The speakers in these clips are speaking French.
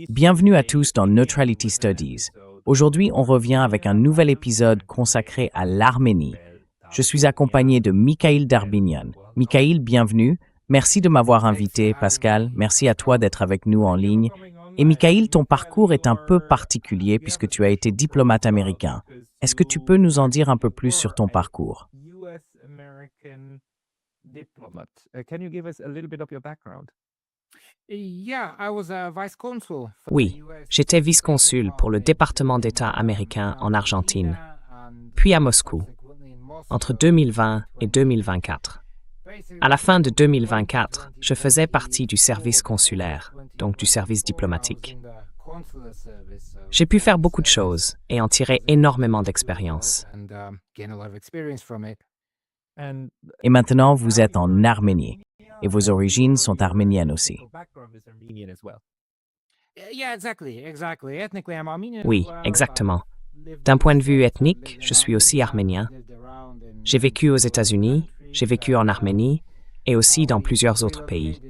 Bienvenue à tous dans Neutrality Studies. Aujourd'hui, on revient avec un nouvel épisode consacré à l'Arménie. Je suis accompagné de Mikhail Darbinian. Mikhail, bienvenue. Merci de m'avoir invité, Pascal. Merci à toi d'être avec nous en ligne. Et Mikhail, ton parcours est un peu particulier puisque tu as été diplomate américain. Est-ce que tu peux nous en dire un peu plus sur ton parcours? Oui, j'étais vice-consul pour le département d'État américain en Argentine, puis à Moscou, entre 2020 et 2024. À la fin de 2024, je faisais partie du service consulaire, donc du service diplomatique. J'ai pu faire beaucoup de choses et en tirer énormément d'expérience. Et maintenant, vous êtes en Arménie. Et vos origines sont arméniennes aussi. Oui, exactement. D'un point de vue ethnique, je suis aussi arménien. J'ai vécu aux États-Unis, j'ai vécu en Arménie et aussi dans plusieurs autres pays.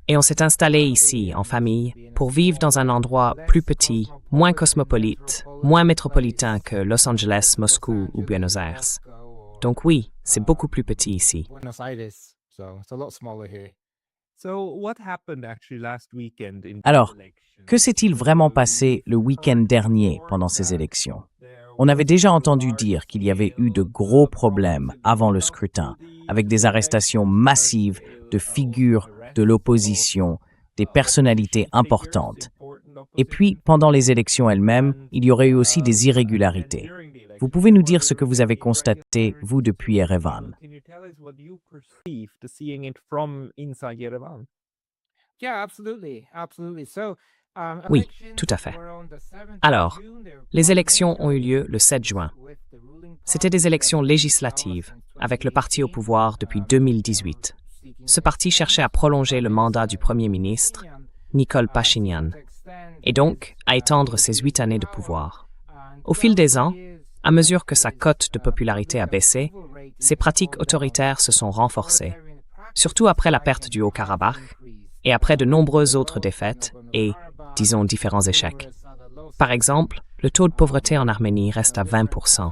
Et on s'est installé ici, en famille, pour vivre dans un endroit plus petit, moins cosmopolite, moins métropolitain que Los Angeles, Moscou ou Buenos Aires. Donc oui, c'est beaucoup plus petit ici. Alors, que s'est-il vraiment passé le week-end dernier pendant ces élections? On avait déjà entendu dire qu'il y avait eu de gros problèmes avant le scrutin, avec des arrestations massives de figures de l'opposition, des personnalités importantes. Et puis, pendant les élections elles-mêmes, il y aurait eu aussi des irrégularités. Vous pouvez nous dire ce que vous avez constaté, vous, depuis Erevan? Oui, tout à fait. Alors, les élections ont eu lieu le 7 juin. C'était des élections législatives, avec le parti au pouvoir depuis 2018. Ce parti cherchait à prolonger le mandat du Premier ministre, Nikol Pachinian, et donc à étendre ses 8 années de pouvoir. Au fil des ans, à mesure que sa cote de popularité a baissé, ses pratiques autoritaires se sont renforcées, surtout après la perte du Haut-Karabakh et après de nombreuses autres défaites et, disons, différents échecs. Par exemple, le taux de pauvreté en Arménie reste à 20%.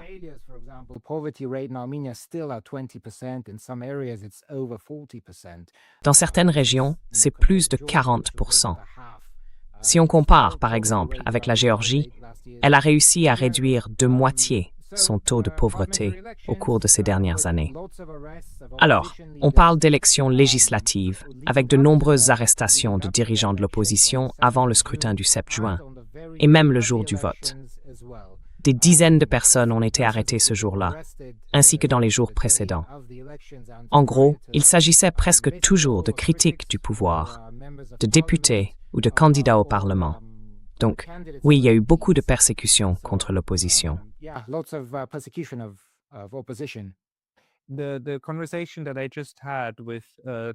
Dans certaines régions, c'est plus de 40%. Si on compare, par exemple, avec la Géorgie, elle a réussi à réduire de moitié son taux de pauvreté au cours de ces dernières années. Alors, on parle d'élections législatives, avec de nombreuses arrestations de dirigeants de l'opposition avant le scrutin du 7 juin, et même le jour du vote. Des dizaines de personnes ont été arrêtées ce jour-là, ainsi que dans les jours précédents. En gros, il s'agissait presque toujours de critiques du pouvoir, de députés ou de candidats au Parlement. Donc, oui, il y a eu beaucoup de persécutions contre l'opposition.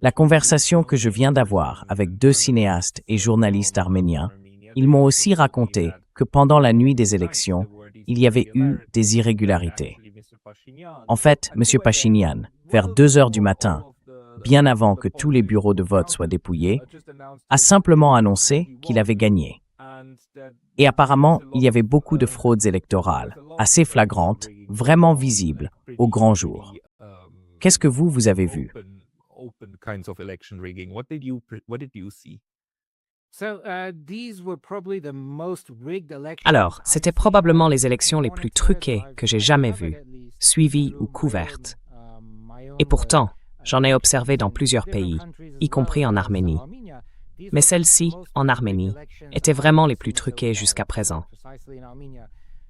La conversation que je viens d'avoir avec 2 cinéastes et journalistes arméniens, ils m'ont aussi raconté que pendant la nuit des élections, il y avait eu des irrégularités. En fait, M. Pachinian, vers 2 heures du matin, bien avant que tous les bureaux de vote soient dépouillés, a simplement annoncé qu'il avait gagné. Et apparemment, il y avait beaucoup de fraudes électorales, assez flagrantes, vraiment visibles, au grand jour. Qu'est-ce que vous avez vu? Alors, c'était probablement les élections les plus truquées que j'ai jamais vues, suivies ou couvertes. Et pourtant, j'en ai observé dans plusieurs pays, y compris en Arménie. Mais celles-ci, en Arménie, étaient vraiment les plus truquées jusqu'à présent.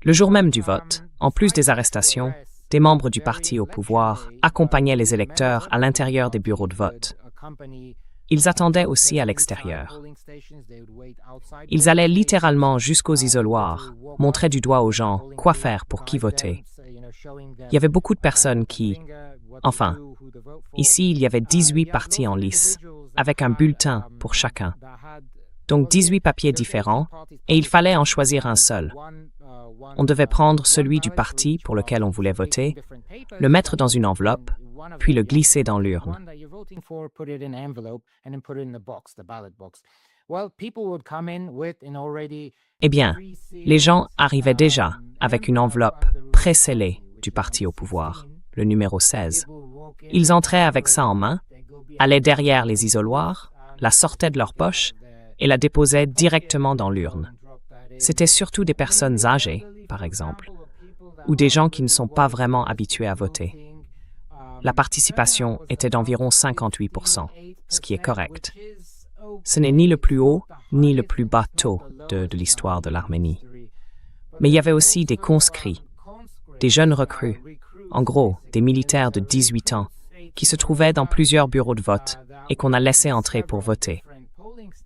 Le jour même du vote, en plus des arrestations, des membres du parti au pouvoir accompagnaient les électeurs à l'intérieur des bureaux de vote. Ils attendaient aussi à l'extérieur. Ils allaient littéralement jusqu'aux isoloirs, montraient du doigt aux gens quoi faire pour qui voter. Il y avait beaucoup de personnes qui... Enfin, ici, il y avait 18 partis en lice, avec un bulletin pour chacun. Donc 18 papiers différents, et il fallait en choisir un seul. On devait prendre celui du parti pour lequel on voulait voter, le mettre dans une enveloppe, puis le glisser dans l'urne. Eh bien, les gens arrivaient déjà avec une enveloppe précellée du parti au pouvoir, le numéro 16. Ils entraient avec ça en main, allaient derrière les isoloirs, la sortaient de leur poche et la déposaient directement dans l'urne. C'était surtout des personnes âgées, par exemple, ou des gens qui ne sont pas vraiment habitués à voter. La participation était d'environ 58%, ce qui est correct. Ce n'est ni le plus haut ni le plus bas taux de l'histoire de l'Arménie. Mais il y avait aussi des conscrits, des jeunes recrues, en gros des militaires de 18 ans, qui se trouvaient dans plusieurs bureaux de vote et qu'on a laissé entrer pour voter.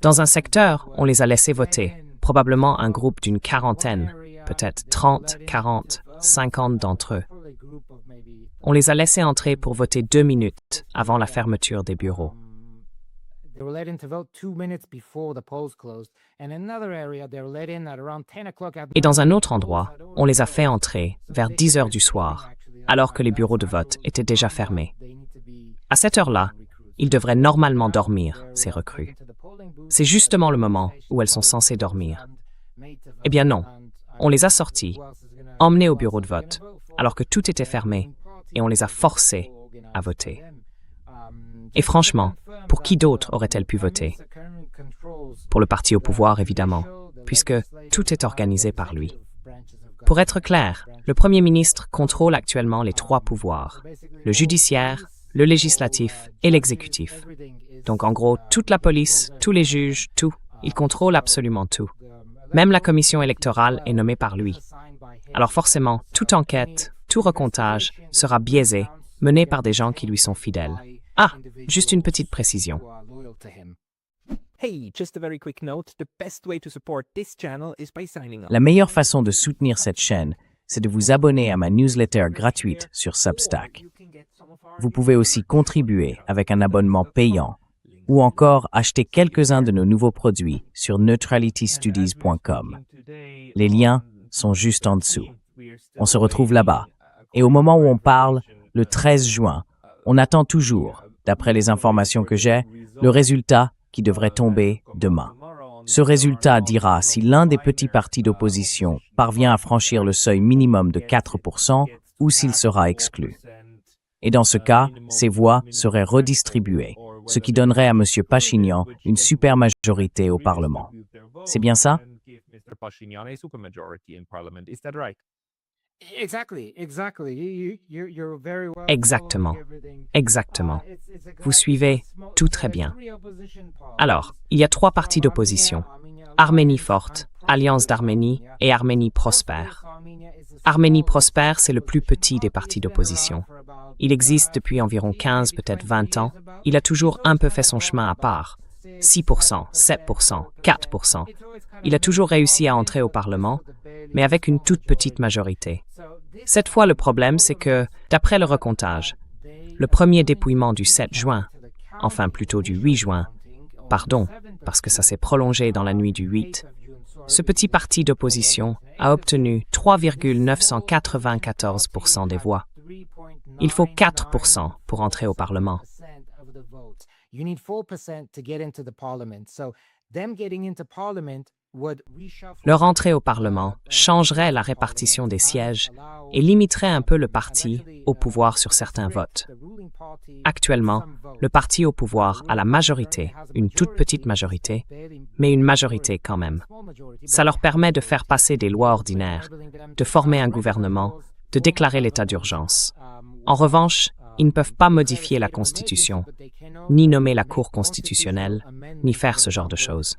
Dans un secteur, on les a laissés voter, probablement un groupe d'une quarantaine, peut-être 30, 40, 50 d'entre eux. On les a laissés entrer pour voter 2 minutes avant la fermeture des bureaux. Et dans un autre endroit, on les a fait entrer vers 10 heures du soir, alors que les bureaux de vote étaient déjà fermés. À cette heure-là, ils devraient normalement dormir, ces recrues. C'est justement le moment où elles sont censées dormir. Eh bien non, on les a sortis, emmenés au bureau de vote, alors que tout était fermé, et on les a forcés à voter. Et franchement, pour qui d'autre aurait-elle pu voter? Pour le parti au pouvoir, évidemment, puisque tout est organisé par lui. Pour être clair, le Premier ministre contrôle actuellement les 3 pouvoirs, le judiciaire, le législatif et l'exécutif. Donc en gros, toute la police, tous les juges, tout, il contrôle absolument tout. Même la commission électorale est nommée par lui. Alors forcément, toute enquête, tout recomptage sera biaisé, mené par des gens qui lui sont fidèles. Ah, juste une petite précision. La meilleure façon de soutenir cette chaîne, c'est de vous abonner à ma newsletter gratuite sur Substack. Vous pouvez aussi contribuer avec un abonnement payant ou encore acheter quelques-uns de nos nouveaux produits sur neutralitystudies.com. Les liens sont juste en dessous. On se retrouve là-bas. Et au moment où on parle, le 13 juin, on attend toujours, d'après les informations que j'ai, le résultat qui devrait tomber demain. Ce résultat dira si l'un des petits partis d'opposition parvient à franchir le seuil minimum de 4% ou s'il sera exclu. Et dans ce cas, ces voix seraient redistribuées, ce qui donnerait à M. Pachinian une super majorité au Parlement. C'est bien ça? Exactement. Exactement. Vous suivez tout très bien. Alors, il y a 3 partis d'opposition. Arménie forte, Alliance d'Arménie et Arménie prospère. Arménie prospère, c'est le plus petit des partis d'opposition. Il existe depuis environ 15, peut-être 20 ans. Il a toujours un peu fait son chemin à part. 6%, 7%, 4%. Il a toujours réussi à entrer au Parlement, mais avec une toute petite majorité. Cette fois, le problème, c'est que, d'après le recomptage, le premier dépouillement du 7 juin, enfin plutôt du 8 juin, pardon, parce que ça s'est prolongé dans la nuit du 8, ce petit parti d'opposition a obtenu 3,994% des voix. Il faut 4% pour entrer au Parlement. Leur entrée au Parlement changerait la répartition des sièges et limiterait un peu le parti au pouvoir sur certains votes. Actuellement, le parti au pouvoir a la majorité, une toute petite majorité, mais une majorité quand même. Ça leur permet de faire passer des lois ordinaires, de former un gouvernement, de déclarer l'état d'urgence. En revanche, ils ne peuvent pas modifier la Constitution, ni nommer la Cour constitutionnelle, ni faire ce genre de choses.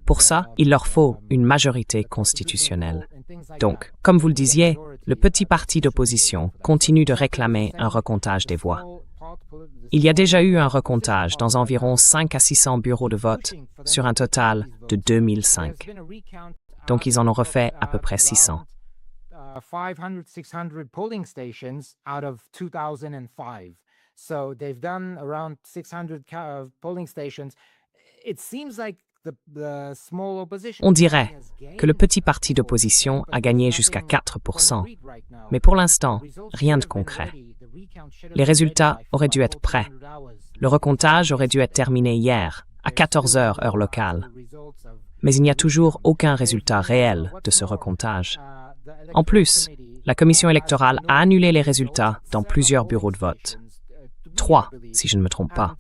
Pour ça, il leur faut une majorité constitutionnelle. Donc, comme vous le disiez, le petit parti d'opposition continue de réclamer un recomptage des voix. Il y a déjà eu un recomptage dans environ 5 à 600 bureaux de vote sur un total de 2005. Donc, ils en ont refait à peu près 600. 500-600 polling stations out of 2005. So they've done around 600 polling stations. It seems like the small opposition. On dirait que le petit parti d'opposition a gagné jusqu'à 4%, mais pour l'instant, rien de concret. Les résultats auraient dû être prêts. Le recomptage aurait dû être terminé hier, à 14 heures heure locale. Mais il n'y a toujours aucun résultat réel de ce recomptage. En plus, la commission électorale a annulé les résultats dans plusieurs bureaux de vote. 3, si je ne me trompe pas.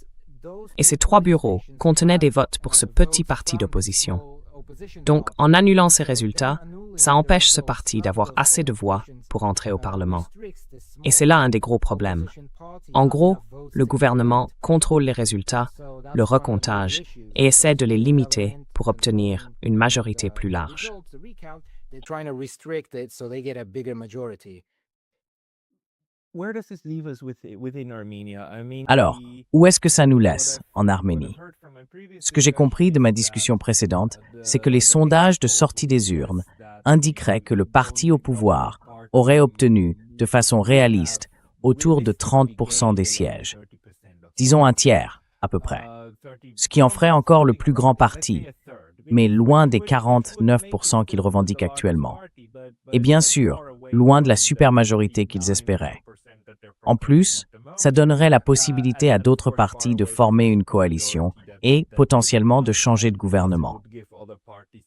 Et ces 3 bureaux contenaient des votes pour ce petit parti d'opposition. Donc, en annulant ces résultats, ça empêche ce parti d'avoir assez de voix pour entrer au Parlement. Et c'est là un des gros problèmes. En gros, le gouvernement contrôle les résultats, le recomptage, et essaie de les limiter pour obtenir une majorité plus large. Alors, où est-ce que ça nous laisse en Arménie? Ce que j'ai compris de ma discussion précédente, c'est que les sondages de sortie des urnes indiqueraient que le parti au pouvoir aurait obtenu, de façon réaliste, autour de 30% des sièges. Disons un tiers, à peu près. Ce qui en ferait encore le plus grand parti, mais loin des 49% qu'ils revendiquent actuellement. Et bien sûr, loin de la supermajorité qu'ils espéraient. En plus, ça donnerait la possibilité à d'autres partis de former une coalition et, potentiellement, de changer de gouvernement.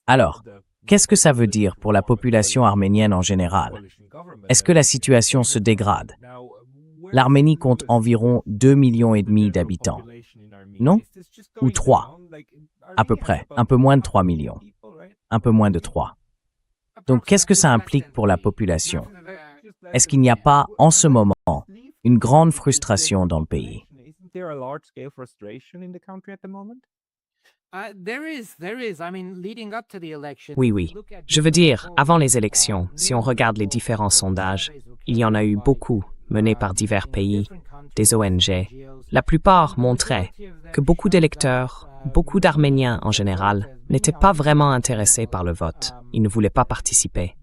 Alors, qu'est-ce que ça veut dire pour la population arménienne en général? Est-ce que la situation se dégrade? L'Arménie compte environ 2,5 millions d'habitants. Non? Ou 3? À peu près, un peu moins de 3 millions. Un peu moins de 3. Donc, qu'est-ce que ça implique pour la population? Est-ce qu'il n'y a pas, en ce moment, une grande frustration dans le pays? Oui. Je veux dire, avant les élections, si on regarde les différents sondages, il y en a eu beaucoup menés par divers pays, des ONG. La plupart montraient que beaucoup d'électeurs, beaucoup d'Arméniens en général, n'étaient pas vraiment intéressés par le vote. Ils ne voulaient pas participer.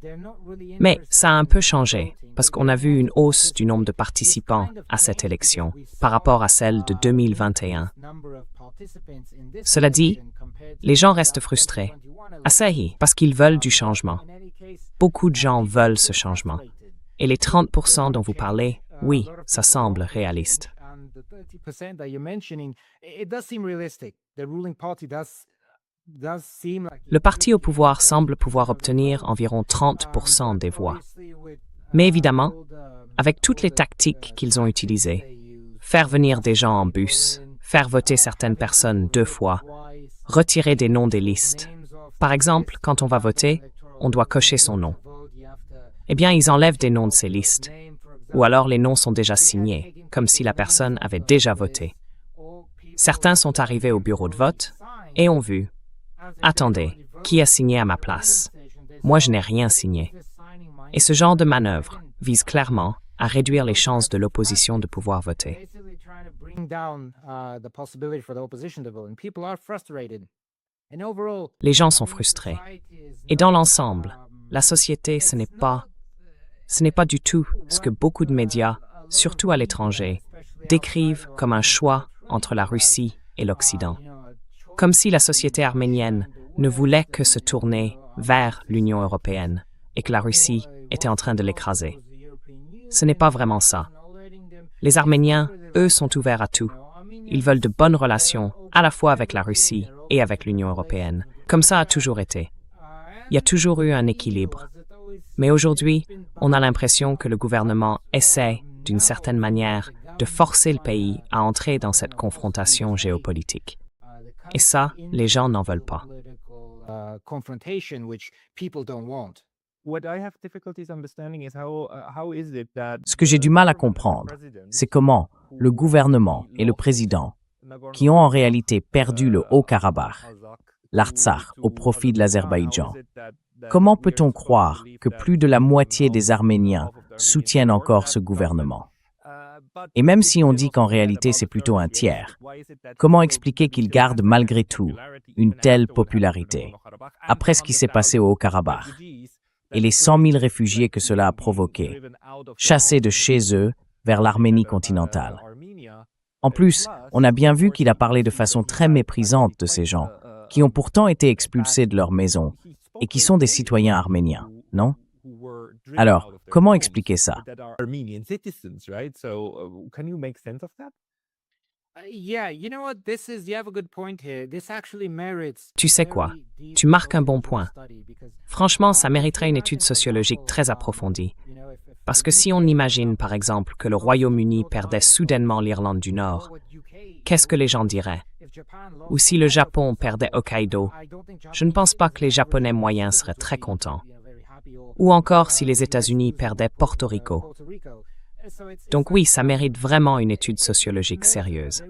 Mais ça a un peu changé, parce qu'on a vu une hausse du nombre de participants à cette élection par rapport à celle de 2021. Cela dit, les gens restent frustrés. Assez, parce qu'ils veulent du changement. Beaucoup de gens veulent ce changement. Et les 30% dont vous parlez, oui, ça semble réaliste. Le parti au pouvoir semble pouvoir obtenir environ 30% des voix. Mais évidemment, avec toutes les tactiques qu'ils ont utilisées, faire venir des gens en bus, faire voter certaines personnes 2 fois, retirer des noms des listes. Par exemple, quand on va voter, on doit cocher son nom. Eh bien, ils enlèvent des noms de ces listes. Ou alors les noms sont déjà signés, comme si la personne avait déjà voté. Certains sont arrivés au bureau de vote et ont vu « Attendez, qui a signé à ma place? Moi, je n'ai rien signé. » Et ce genre de manœuvre vise clairement à réduire les chances de l'opposition de pouvoir voter. Les gens sont frustrés. Et dans l'ensemble, la société, ce n'est pas du tout ce que beaucoup de médias, surtout à l'étranger, décrivent comme un choix entre la Russie et l'Occident. Comme si la société arménienne ne voulait que se tourner vers l'Union européenne et que la Russie était en train de l'écraser. Ce n'est pas vraiment ça. Les Arméniens, eux, sont ouverts à tout. Ils veulent de bonnes relations, à la fois avec la Russie et avec l'Union européenne. Comme ça a toujours été. Il y a toujours eu un équilibre. Mais aujourd'hui, on a l'impression que le gouvernement essaie, d'une certaine manière, de forcer le pays à entrer dans cette confrontation géopolitique. Et ça, les gens n'en veulent pas. Ce que j'ai du mal à comprendre, c'est comment le gouvernement et le président, qui ont en réalité perdu le Haut-Karabakh, l'Artsakh au profit de l'Azerbaïdjan, comment peut-on croire que plus de la moitié des Arméniens soutiennent encore ce gouvernement? Et même si on dit qu'en réalité c'est plutôt un tiers, comment expliquer qu'ils gardent malgré tout une telle popularité, après ce qui s'est passé au Haut-Karabakh, et les 100 000 réfugiés que cela a provoqués, chassés de chez eux vers l'Arménie continentale? En plus, on a bien vu qu'il a parlé de façon très méprisante de ces gens, qui ont pourtant été expulsés de leur maison, et qui sont des citoyens arméniens, non? Alors, comment expliquer ça? Yeah, you know what? You have a good point here. This actually merits Tu sais quoi? very deep Tu marques un bon point. study because, Franchement, ça if mériterait you une imagine, étude for sociologique example, très approfondie. if Parce the que si UK, on for imagine, example, par exemple, que le lost Royaume-Uni Northern perdait Ireland soudainement or l'Irlande du Nord, what UK, qu'est-ce que les gens diraient? if Japan Ou lost si le Hokkaido, for Japon perdait example, Hokkaido, I don't think je ne Japanese pense pas que les citizens, Japonais original moyens citizens seraient would très be, contents. very happy or Ou encore si les the US États-Unis losing perdaient Porto Rico. Puerto Rico. So it's Donc oui, ça mérite vraiment une étude sociologique sérieuse.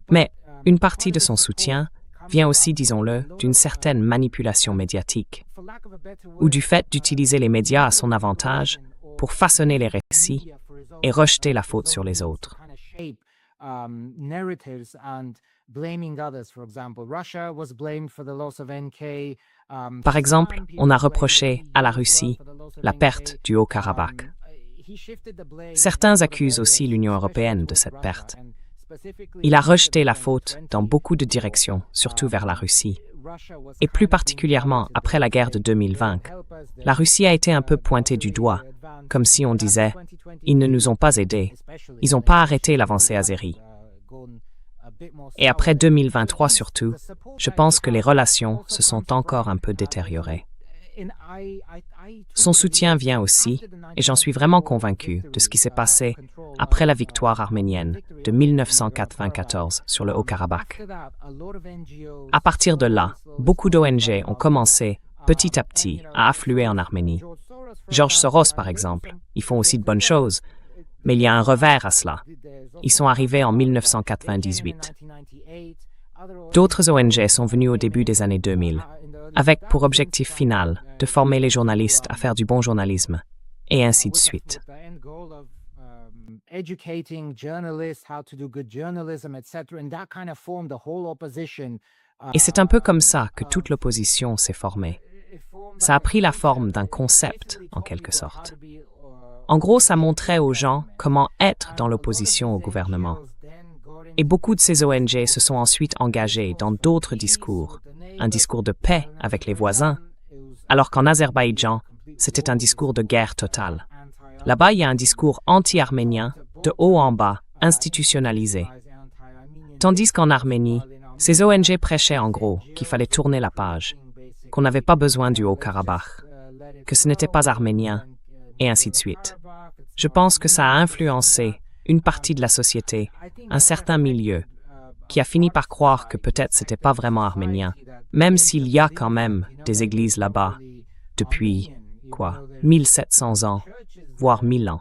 Mais une partie de son soutien vient aussi, disons-le, d'une certaine manipulation médiatique, ou du fait d'utiliser les médias à son avantage pour façonner les récits et rejeter la faute sur les autres. Par exemple, on a reproché à la Russie la perte du Haut-Karabakh. Certains accusent aussi l'Union européenne de cette perte. Il a rejeté la faute dans beaucoup de directions, surtout vers la Russie. Et plus particulièrement après la guerre de 2020, la Russie a été un peu pointée du doigt, comme si on disait « ils ne nous ont pas aidés, ils n'ont pas arrêté l'avancée azérie ». Et après 2023 surtout, je pense que les relations se sont encore un peu détériorées. Son soutien vient aussi, et j'en suis vraiment convaincu, de ce qui s'est passé après la victoire arménienne de 1994 sur le Haut-Karabakh. À partir de là, beaucoup d'ONG ont commencé, petit à petit, à affluer en Arménie. George Soros, par exemple, ils font aussi de bonnes choses, mais il y a un revers à cela. Ils sont arrivés en 1998. D'autres ONG sont venues au début des années 2000, avec pour objectif final de former les journalistes à faire du bon journalisme, et ainsi de suite. Et c'est un peu comme ça que toute l'opposition s'est formée. Ça a pris la forme d'un concept, en quelque sorte. En gros, ça montrait aux gens comment être dans l'opposition au gouvernement. Et beaucoup de ces ONG se sont ensuite engagées dans d'autres discours, un discours de paix avec les voisins, alors qu'en Azerbaïdjan, c'était un discours de guerre totale. Là-bas, il y a un discours anti-arménien, de haut en bas, institutionnalisé. Tandis qu'en Arménie, ces ONG prêchaient en gros qu'il fallait tourner la page, qu'on n'avait pas besoin du Haut-Karabakh, que ce n'était pas arménien, et ainsi de suite. Je pense que ça a influencé une partie de la société, un certain milieu, qui a fini par croire que peut-être c'était pas vraiment arménien, même s'il y a quand même des églises là-bas depuis, 1700 ans, voire 1000 ans.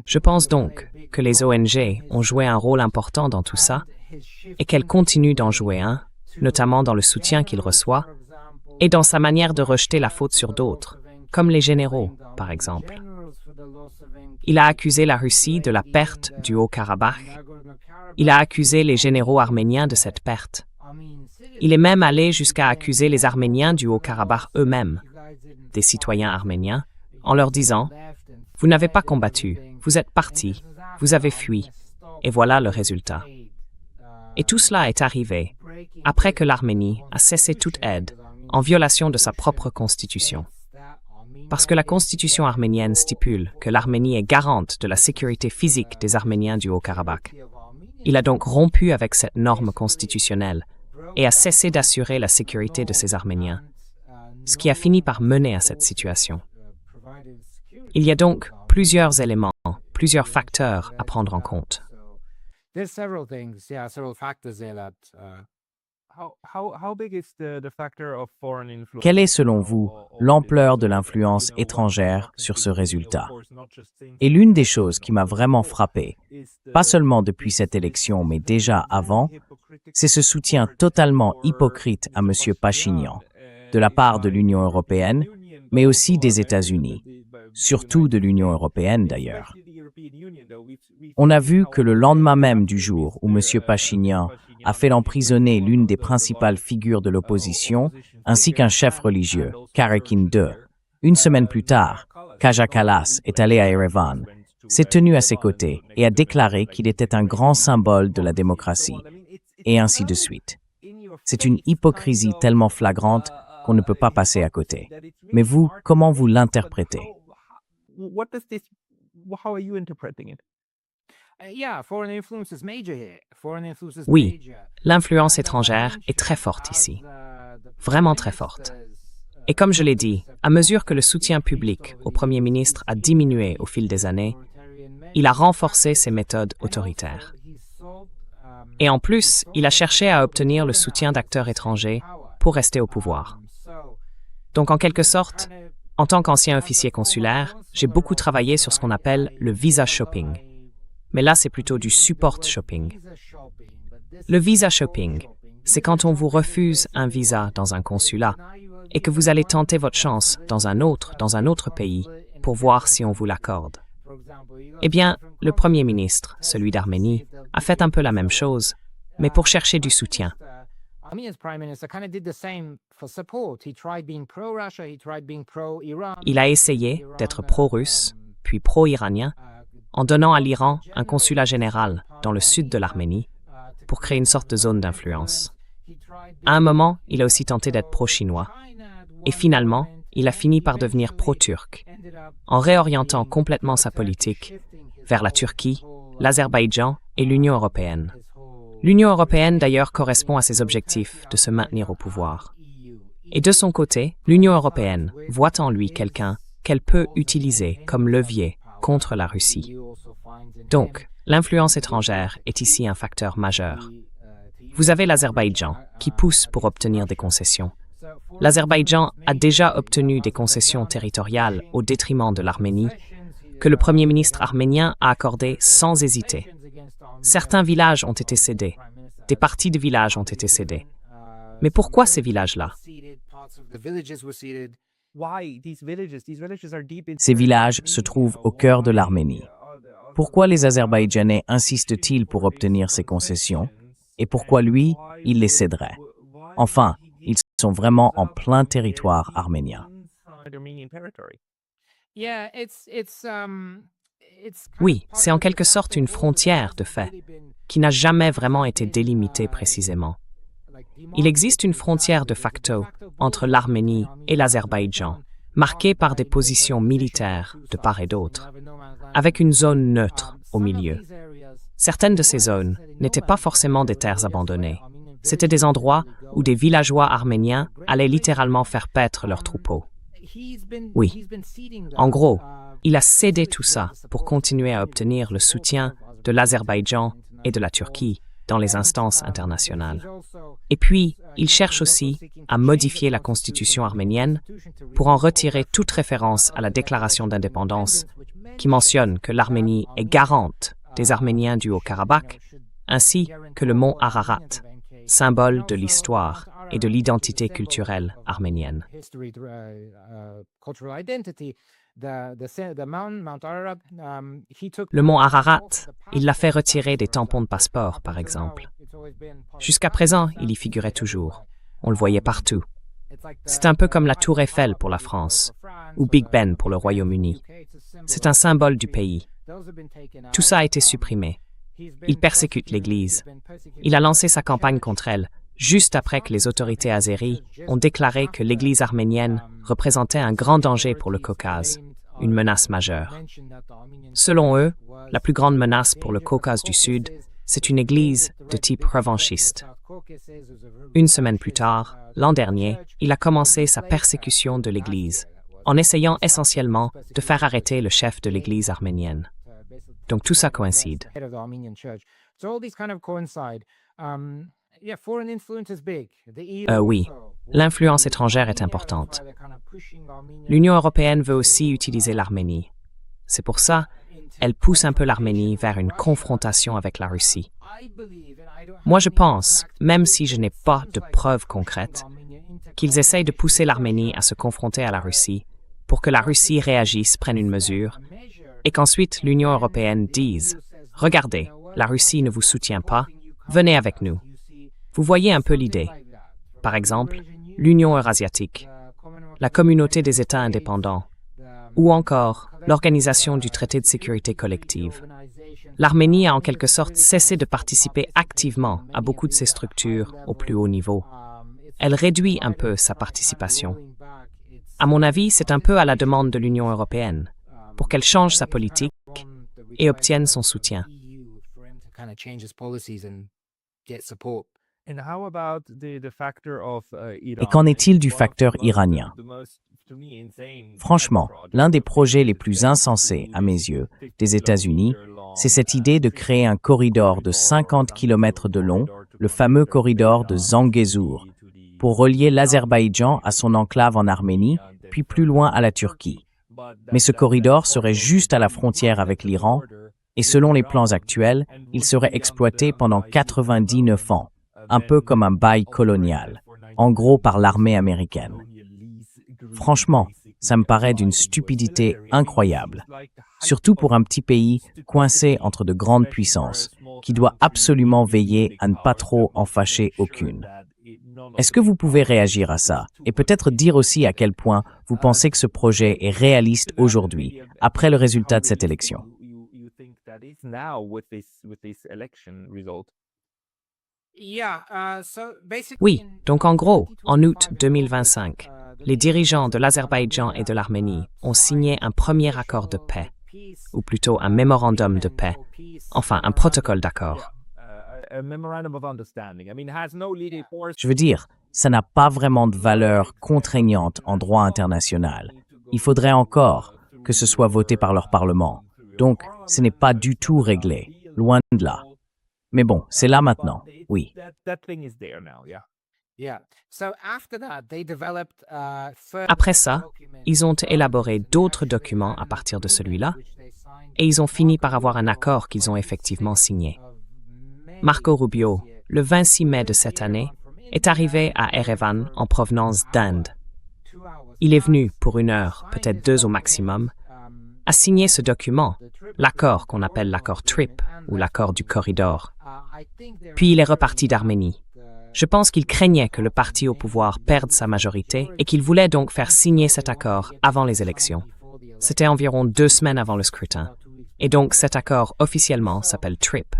Je pense donc que les ONG ont joué un rôle important dans tout ça et qu'elles continuent d'en jouer un, notamment dans le soutien qu'ils reçoivent et dans sa manière de rejeter la faute sur d'autres, comme les généraux, par exemple. Il a accusé la Russie de la perte du Haut-Karabakh. Il a accusé les généraux arméniens de cette perte. Il est même allé jusqu'à accuser les Arméniens du Haut-Karabakh eux-mêmes, des citoyens arméniens, en leur disant « Vous n'avez pas combattu, vous êtes partis, vous avez fui, et voilà le résultat. » Et tout cela est arrivé après que l'Arménie a cessé toute aide en violation de sa propre constitution. Parce que la constitution arménienne stipule que l'Arménie est garante de la sécurité physique des Arméniens du Haut-Karabakh. Il a donc rompu avec cette norme constitutionnelle et a cessé d'assurer la sécurité de ces Arméniens, ce qui a fini par mener à cette situation. Il y a donc plusieurs éléments, plusieurs facteurs à prendre en compte. Quelle est, selon vous, l'ampleur de l'influence étrangère sur ce résultat? Et l'une des choses qui m'a vraiment frappé, pas seulement depuis cette élection, mais déjà avant, c'est ce soutien totalement hypocrite à M. Pachinian, de la part de l'Union européenne, mais aussi des États-Unis, surtout de l'Union européenne d'ailleurs. On a vu que le lendemain même du jour où M. Pachinian a fait emprisonner l'une des principales figures de l'opposition, ainsi qu'un chef religieux, Karakin II. Une semaine plus tard, Kaja Kallas est allé à Erevan, s'est tenu à ses côtés et a déclaré qu'il était un grand symbole de la démocratie, et ainsi de suite. C'est une hypocrisie tellement flagrante qu'on ne peut pas passer à côté. Mais vous, comment vous l'interprétez? what does this how are you interpreting it? Yeah, foreign influence is major here. Foreign influence is Oui, major. l'influence étrangère est très forte ici, vraiment très forte. Et comme je l'ai dit, à mesure que le soutien public au Premier ministre a diminué au fil des années, il a renforcé ses méthodes autoritaires. Et en plus, il a cherché à obtenir le soutien d'acteurs étrangers pour rester au pouvoir. Donc en quelque sorte, en tant qu'ancien officier consulaire, j'ai beaucoup travaillé sur ce qu'on appelle le visa shopping. Mais là, c'est plutôt du support shopping. Le visa shopping, c'est quand on vous refuse un visa dans un consulat et que vous allez tenter votre chance dans un autre pays pour voir si on vous l'accorde. Eh bien, le Premier ministre, celui d'Arménie, a fait un peu la même chose, mais pour chercher du soutien. Il a essayé d'être pro-russe, puis pro-iranien, en donnant à l'Iran un consulat général dans le sud de l'Arménie pour créer une sorte de zone d'influence. À un moment, il a aussi tenté d'être pro-chinois. Et finalement, il a fini par devenir pro-turc, en réorientant complètement sa politique vers la Turquie, l'Azerbaïdjan et l'Union européenne. L'Union européenne, d'ailleurs, correspond à ses objectifs de se maintenir au pouvoir. Et de son côté, l'Union européenne voit en lui quelqu'un qu'elle peut utiliser comme levier contre la Russie. Donc, l'influence étrangère est ici un facteur majeur. Vous avez l'Azerbaïdjan qui pousse pour obtenir des concessions. L'Azerbaïdjan a déjà obtenu des concessions territoriales au détriment de l'Arménie, que le Premier ministre arménien a accordées sans hésiter. Certains villages ont été cédés, des parties de villages ont été cédées. Mais pourquoi ces villages-là? Ces villages se trouvent au cœur de l'Arménie. Pourquoi les Azerbaïdjanais insistent-ils pour obtenir ces concessions? Et pourquoi lui, il les céderait? Enfin, ils sont vraiment en plein territoire arménien. Oui, c'est en quelque sorte une frontière de fait, qui n'a jamais vraiment été délimitée précisément. Il existe une frontière de facto entre l'Arménie et l'Azerbaïdjan, marquée par des positions militaires de part et d'autre, avec une zone neutre au milieu. Certaines de ces zones n'étaient pas forcément des terres abandonnées. C'étaient des endroits où des villageois arméniens allaient littéralement faire paître leurs troupeaux. Oui, en gros, il a cédé tout ça pour continuer à obtenir le soutien de l'Azerbaïdjan et de la Turquie dans les instances internationales. Et puis, il cherche aussi à modifier la constitution arménienne pour en retirer toute référence à la déclaration d'indépendance qui mentionne que l'Arménie est garante des Arméniens du Haut-Karabakh, ainsi que le mont Ararat, symbole de l'histoire et de l'identité culturelle arménienne. Le mont Ararat, il l'a fait retirer des tampons de passeport, par exemple. Jusqu'à présent, il y figurait toujours. On le voyait partout. C'est un peu comme la Tour Eiffel pour la France, ou Big Ben pour le Royaume-Uni. C'est un symbole du pays. Tout ça a été supprimé. Il persécute l'Église. Il a lancé sa campagne contre elle, juste après que les autorités azéries ont déclaré que l'Église arménienne représentait un grand danger pour le Caucase, une menace majeure. Selon eux, la plus grande menace pour le Caucase du Sud, c'est une Église de type revanchiste. Une semaine plus tard, l'an dernier, il a commencé sa persécution de l'Église, en essayant essentiellement de faire arrêter le chef de l'Église arménienne. Donc tout ça coïncide. Oui, l'influence étrangère est importante. L'Union européenne veut aussi utiliser l'Arménie. C'est pour ça, elle pousse un peu l'Arménie vers une confrontation avec la Russie. Moi, je pense, même si je n'ai pas de preuves concrètes, qu'ils essayent de pousser l'Arménie à se confronter à la Russie pour que la Russie réagisse, prenne une mesure, et qu'ensuite l'Union européenne dise « Regardez, la Russie ne vous soutient pas, venez avec nous ». Vous voyez un peu l'idée. Par exemple, l'Union eurasiatique, la Communauté des États indépendants, ou encore l'Organisation du traité de sécurité collective. L'Arménie a en quelque sorte cessé de participer activement à beaucoup de ces structures au plus haut niveau. Elle réduit un peu sa participation. À mon avis, c'est un peu à la demande de l'Union européenne. pour qu'elle change sa politique et obtienne son soutien. And how about the factor of Iran? Et qu'en est-il du facteur iranien? Franchement, l'un des projets les plus insensés, à mes yeux, des États-Unis, c'est cette idée de créer un corridor de 50 km de long, le fameux corridor de Zangezur, pour relier l'Azerbaïdjan à son enclave en Arménie, puis plus loin à la Turquie. Mais ce corridor serait juste à la frontière avec l'Iran, et selon les plans actuels, il serait exploité pendant 99 ans, un peu comme un bail colonial, en gros par l'armée américaine. Franchement, ça me paraît d'une stupidité incroyable, surtout pour un petit pays coincé entre de grandes puissances, qui doit absolument veiller à ne pas trop en fâcher aucune. Est-ce que vous pouvez réagir à ça et peut-être dire aussi à quel point vous pensez que ce projet est réaliste aujourd'hui, après le résultat de cette élection? Oui, donc en gros, en août 2025, les dirigeants de l'Azerbaïdjan et de l'Arménie ont signé un premier accord de paix, ou plutôt un mémorandum de paix, enfin un protocole d'accord. Je veux dire, ça n'a pas vraiment de valeur contraignante en droit international. Il faudrait encore que ce soit voté par leur Parlement. Donc, ce n'est pas du tout réglé, loin de là. Mais bon, c'est là maintenant, oui. Après ça, ils ont élaboré d'autres documents à partir de celui-là, et ils ont fini par avoir un accord qu'ils ont effectivement signé. Marco Rubio, le 26 mai de cette année, est arrivé à Erevan en provenance d'Inde. Il est venu pour 1 heure, peut-être 2 au maximum, à signer ce document, l'accord qu'on appelle l'accord TRIP ou l'accord du corridor. Puis il est reparti d'Arménie. Je pense qu'il craignait que le parti au pouvoir perde sa majorité et qu'il voulait donc faire signer cet accord avant les élections. C'était environ 2 semaines avant le scrutin. Et donc cet accord officiellement s'appelle TRIP,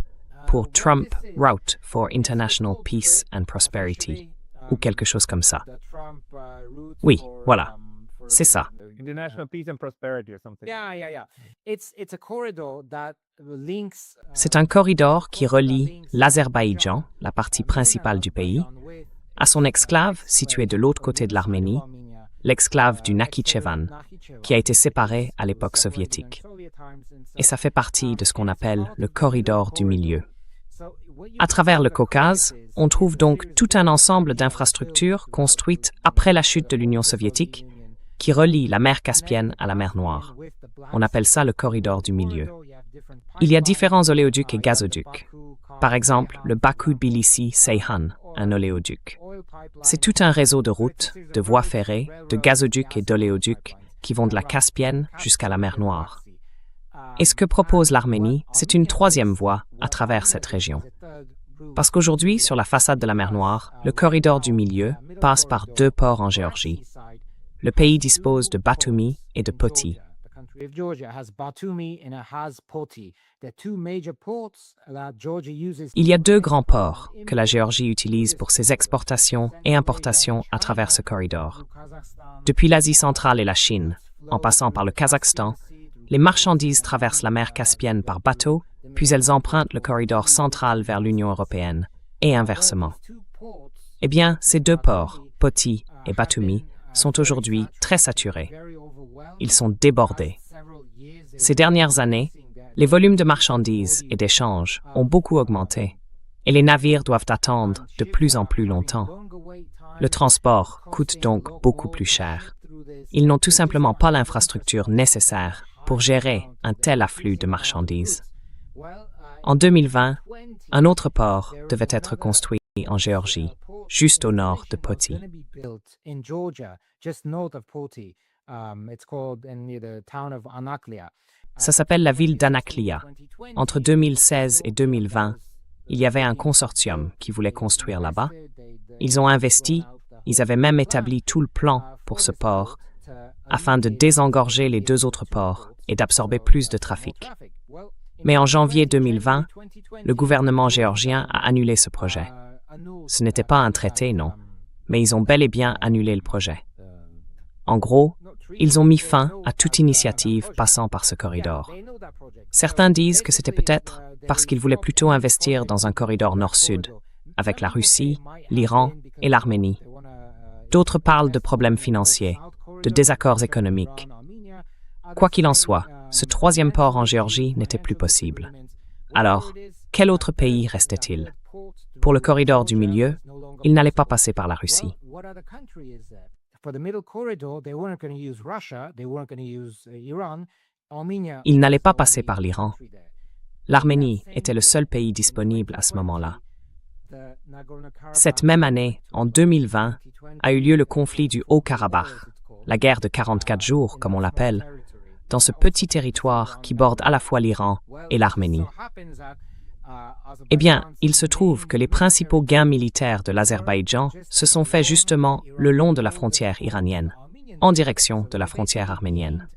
pour Trump Route for International Peace and Prosperity, ou quelque chose comme ça. Oui, voilà, c'est ça. International peace and prosperity or something. C'est un corridor qui relie l'Azerbaïdjan, la partie principale du pays, à son exclave située de l'autre côté de l'Arménie, l'exclave du Nakhichevan, qui a été séparée à l'époque soviétique. Et ça fait partie de ce qu'on appelle le corridor du milieu. À travers le Caucase, on trouve donc tout un ensemble d'infrastructures construites après la chute de l'Union soviétique qui relie la mer Caspienne à la mer Noire. On appelle ça le corridor du milieu. Il y a différents oléoducs et gazoducs. Par exemple, le Baku-Tbilisi-Ceyhan, un oléoduc. C'est tout un réseau de routes, de voies ferrées, de gazoducs et d'oléoducs qui vont de la Caspienne jusqu'à la mer Noire. Et ce que propose l'Arménie, c'est une 3e voie à travers cette région. Parce qu'aujourd'hui, sur la façade de la mer Noire, le corridor du milieu passe par 2 ports en Géorgie. Le pays dispose de Batumi et de Poti. Il y a 2 grands ports que la Géorgie utilise pour ses exportations et importations à travers ce corridor. Depuis l'Asie centrale et la Chine, en passant par le Kazakhstan, les marchandises traversent la mer Caspienne par bateau, puis elles empruntent le corridor central vers l'Union européenne, et inversement. Eh bien, ces 2 ports, Poti et Batumi, sont aujourd'hui très saturés. Ils sont débordés. Ces dernières années, les volumes de marchandises et d'échanges ont beaucoup augmenté, et les navires doivent attendre de plus en plus longtemps. Le transport coûte donc beaucoup plus cher. Ils n'ont tout simplement pas l'infrastructure nécessaire pour gérer un tel afflux de marchandises. En 2020, un autre port devait être construit en Géorgie, juste au nord de Poti. Ça s'appelle la ville d'Anaklia. Entre 2016 et 2020, il y avait un consortium qui voulait construire là-bas. Ils ont investi, ils avaient même établi tout le plan pour ce port, afin de désengorger les 2 autres ports et d'absorber plus de trafic. Mais en janvier 2020, le gouvernement géorgien a annulé ce projet. Ce n'était pas un traité, non, mais ils ont bel et bien annulé le projet. En gros, ils ont mis fin à toute initiative passant par ce corridor. Certains disent que c'était peut-être parce qu'ils voulaient plutôt investir dans un corridor nord-sud, avec la Russie, l'Iran et l'Arménie. D'autres parlent de problèmes financiers, de désaccords économiques. Quoi qu'il en soit, ce troisième port en Géorgie n'était plus possible. Alors, quel autre pays restait-il? Pour le corridor du milieu, il n'allait pas passer par la Russie. Il n'allait pas passer par l'Iran. L'Arménie était le seul pays disponible à ce moment-là. Cette même année, en 2020, a eu lieu le conflit du Haut-Karabakh, la guerre de 44 jours, comme on l'appelle, dans ce petit territoire qui borde à la fois l'Iran et l'Arménie. Eh bien, il se trouve que les principaux gains militaires de l'Azerbaïdjan se sont faits justement le long de la frontière iranienne, en direction de la frontière arménienne.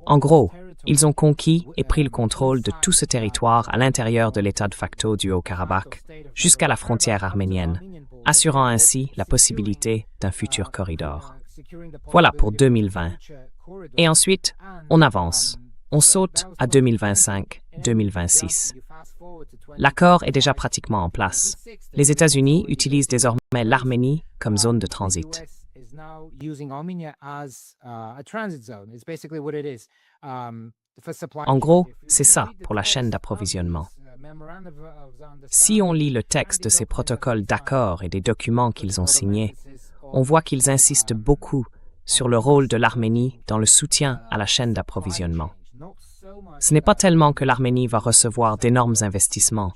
En gros, ils ont conquis et pris le contrôle de tout ce territoire à l'intérieur de l'état de facto du Haut-Karabakh, jusqu'à la frontière arménienne, assurant ainsi la possibilité d'un futur corridor. Voilà pour 2020. Et ensuite, on avance. On saute à 2025-2026. L'accord est déjà pratiquement en place. Les États-Unis utilisent désormais l'Arménie comme zone de transit. En gros, c'est ça pour la chaîne d'approvisionnement. Si on lit le texte de ces protocoles d'accord et des documents qu'ils ont signés, on voit qu'ils insistent beaucoup sur le rôle de l'Arménie dans le soutien à la chaîne d'approvisionnement. Ce n'est pas tellement que l'Arménie va recevoir d'énormes investissements.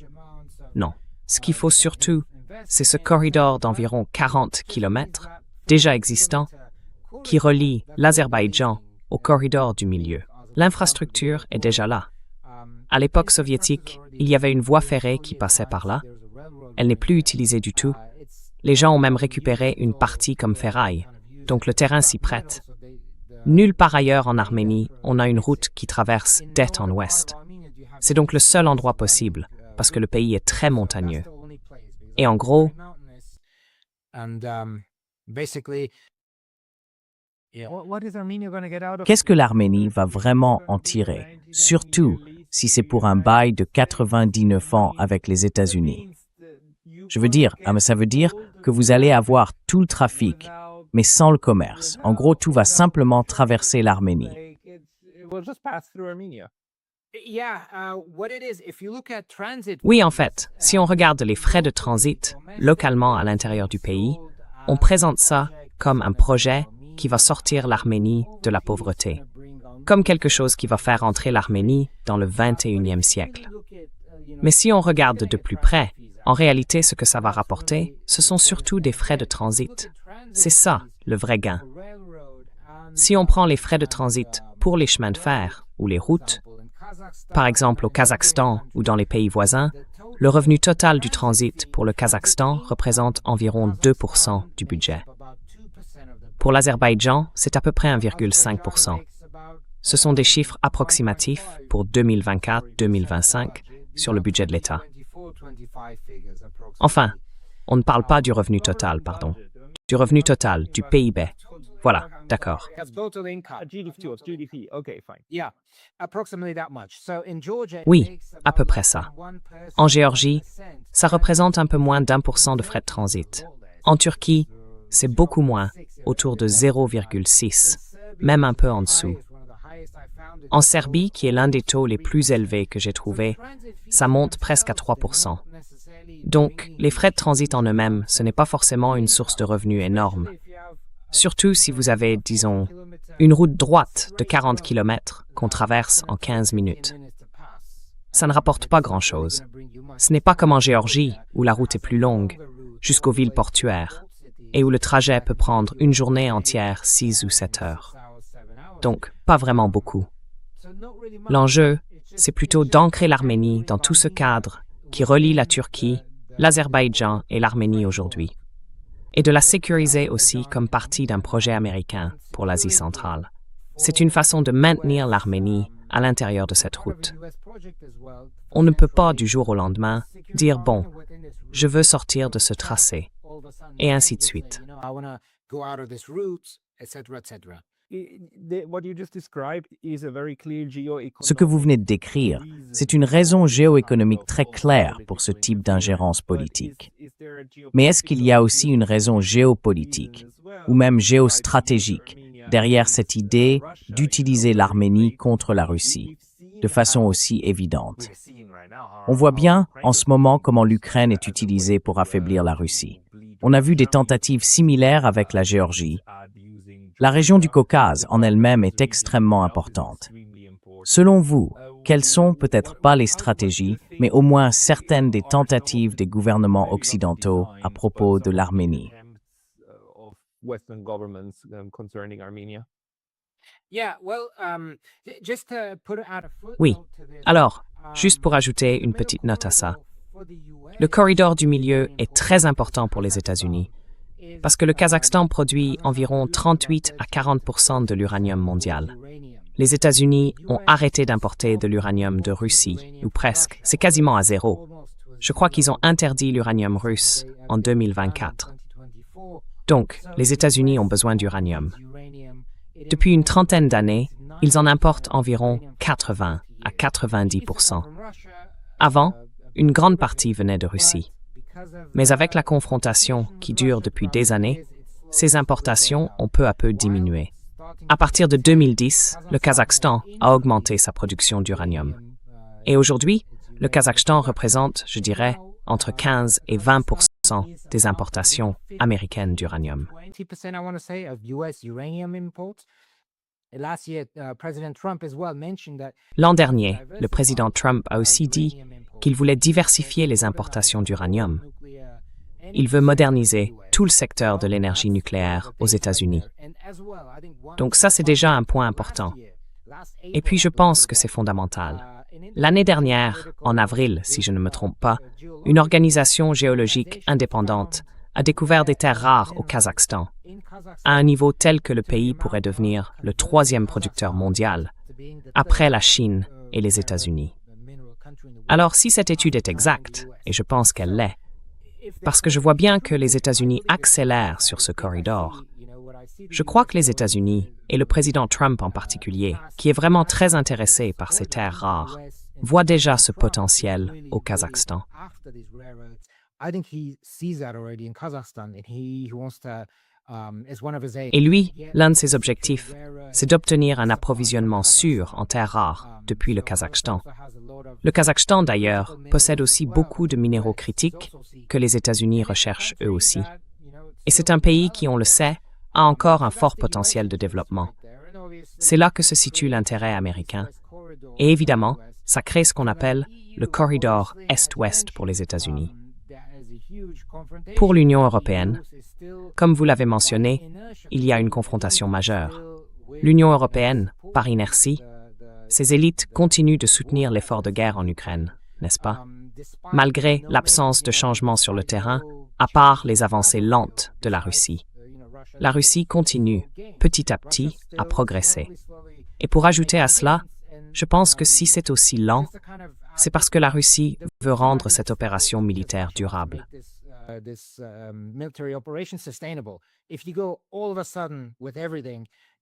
Non. Ce qu'il faut surtout, c'est ce corridor d'environ 40 km, déjà existant, qui relie l'Azerbaïdjan au corridor du milieu. L'infrastructure est déjà là. À l'époque soviétique, il y avait une voie ferrée qui passait par là. Elle n'est plus utilisée du tout. Les gens ont même récupéré une partie comme ferraille, donc le terrain s'y prête. Nulle part ailleurs en Arménie, on a une route qui traverse d'est en ouest. C'est donc le seul endroit possible, parce que le pays est très montagneux. Et en gros, qu'est-ce que l'Arménie va vraiment en tirer, surtout si c'est pour un bail de 99 ans avec les États-Unis? Je veux dire, ça veut dire que vous allez avoir tout le trafic, mais sans le commerce. En gros, tout va simplement traverser l'Arménie. Oui, en fait, si on regarde les frais de transit localement à l'intérieur du pays, on présente ça comme un projet qui va sortir l'Arménie de la pauvreté, comme quelque chose qui va faire entrer l'Arménie dans le 21e siècle. Mais si on regarde de plus près, en réalité, ce que ça va rapporter, ce sont surtout des frais de transit. C'est ça, le vrai gain. Si on prend les frais de transit pour les chemins de fer ou les routes, par exemple au Kazakhstan ou dans les pays voisins, le revenu total du transit pour le Kazakhstan représente environ 2% du budget. Pour l'Azerbaïdjan, c'est à peu près 1,5%. Ce sont des chiffres approximatifs pour 2024-2025 sur le budget de l'État. Enfin, on ne parle pas du revenu total, pardon. Du revenu total, du PIB. Voilà, d'accord. Oui, à peu près ça. En Géorgie, ça représente un peu moins d'1% de frais de transit. En Turquie, c'est beaucoup moins, autour de 0,6, même un peu en dessous. En Serbie, qui est l'un des taux les plus élevés que j'ai trouvé, ça monte presque à 3%. Donc, les frais de transit en eux-mêmes, ce n'est pas forcément une source de revenus énorme. Surtout si vous avez, disons, une route droite de 40 km qu'on traverse en 15 minutes. Ça ne rapporte pas grand-chose. Ce n'est pas comme en Géorgie, où la route est plus longue, jusqu'aux villes portuaires, et où le trajet peut prendre une journée entière, 6 ou 7 heures. Donc, pas vraiment beaucoup. L'enjeu, c'est plutôt d'ancrer l'Arménie dans tout ce cadre qui relie la Turquie, l'Azerbaïdjan et l'Arménie aujourd'hui, et de la sécuriser aussi comme partie d'un projet américain pour l'Asie centrale. C'est une façon de maintenir l'Arménie à l'intérieur de cette route. On ne peut pas du jour au lendemain dire « bon, je veux sortir de ce tracé », et ainsi de suite. Ce que vous venez de décrire, c'est une raison géoéconomique très claire pour ce type d'ingérence politique. Mais est-ce qu'il y a aussi une raison géopolitique, ou même géostratégique, derrière cette idée d'utiliser l'Arménie contre la Russie, de façon aussi évidente? On voit bien en ce moment comment l'Ukraine est utilisée pour affaiblir la Russie. On a vu des tentatives similaires avec la Géorgie. La région du Caucase en elle-même est extrêmement importante. Selon vous, quelles sont peut-être pas les stratégies, mais au moins certaines des tentatives des gouvernements occidentaux à propos de l'Arménie? Oui. Alors, juste pour ajouter une petite note à ça, le corridor du milieu est très important pour les États-Unis parce que le Kazakhstan produit environ 38 à 40% de l'uranium mondial. Les États-Unis ont arrêté d'importer de l'uranium de Russie, ou presque. C'est quasiment à zéro. Je crois qu'ils ont interdit l'uranium russe en 2024. Donc, les États-Unis ont besoin d'uranium. Depuis une trentaine d'années, ils en importent environ 80 à 90%. Avant, une grande partie venait de Russie. Mais avec la confrontation qui dure depuis des années, ces importations ont peu à peu diminué. À partir de 2010, le Kazakhstan a augmenté sa production d'uranium. Et aujourd'hui, le Kazakhstan représente, je dirais, entre 15 et 20% des importations américaines d'uranium. L'an dernier, le président Trump a aussi dit qu'il voulait diversifier les importations d'uranium. Il veut moderniser tout le secteur de l'énergie nucléaire aux États-Unis. Donc ça, c'est déjà un point important. Et puis, je pense que c'est fondamental. L'année dernière, en avril, si je ne me trompe pas, une organisation géologique indépendante a découvert des terres rares au Kazakhstan, à un niveau tel que le pays pourrait devenir le troisième producteur mondial, après la Chine et les États-Unis. Alors, si cette étude est exacte, et je pense qu'elle l'est, parce que je vois bien que les États-Unis accélèrent sur ce corridor, je crois que les États-Unis, et le président Trump en particulier, qui est vraiment très intéressé par ces terres rares, voient déjà ce potentiel au Kazakhstan. Et lui, l'un de ses objectifs, c'est d'obtenir un approvisionnement sûr en terres rares depuis le Kazakhstan. Le Kazakhstan, d'ailleurs, possède aussi beaucoup de minéraux critiques que les États-Unis recherchent eux aussi. Et c'est un pays qui, on le sait, a encore un fort potentiel de développement. C'est là que se situe l'intérêt américain. Et évidemment, ça crée ce qu'on appelle le corridor Est-Ouest pour les États-Unis. Pour l'Union européenne, comme vous l'avez mentionné, il y a une confrontation majeure. L'Union européenne, par inertie, ses élites continuent de soutenir l'effort de guerre en Ukraine, n'est-ce pas? Malgré l'absence de changement sur le terrain, à part les avancées lentes de la Russie. La Russie continue, petit à petit, à progresser. Et pour ajouter à cela, je pense que si c'est aussi lent, c'est parce que la Russie veut rendre cette opération militaire durable.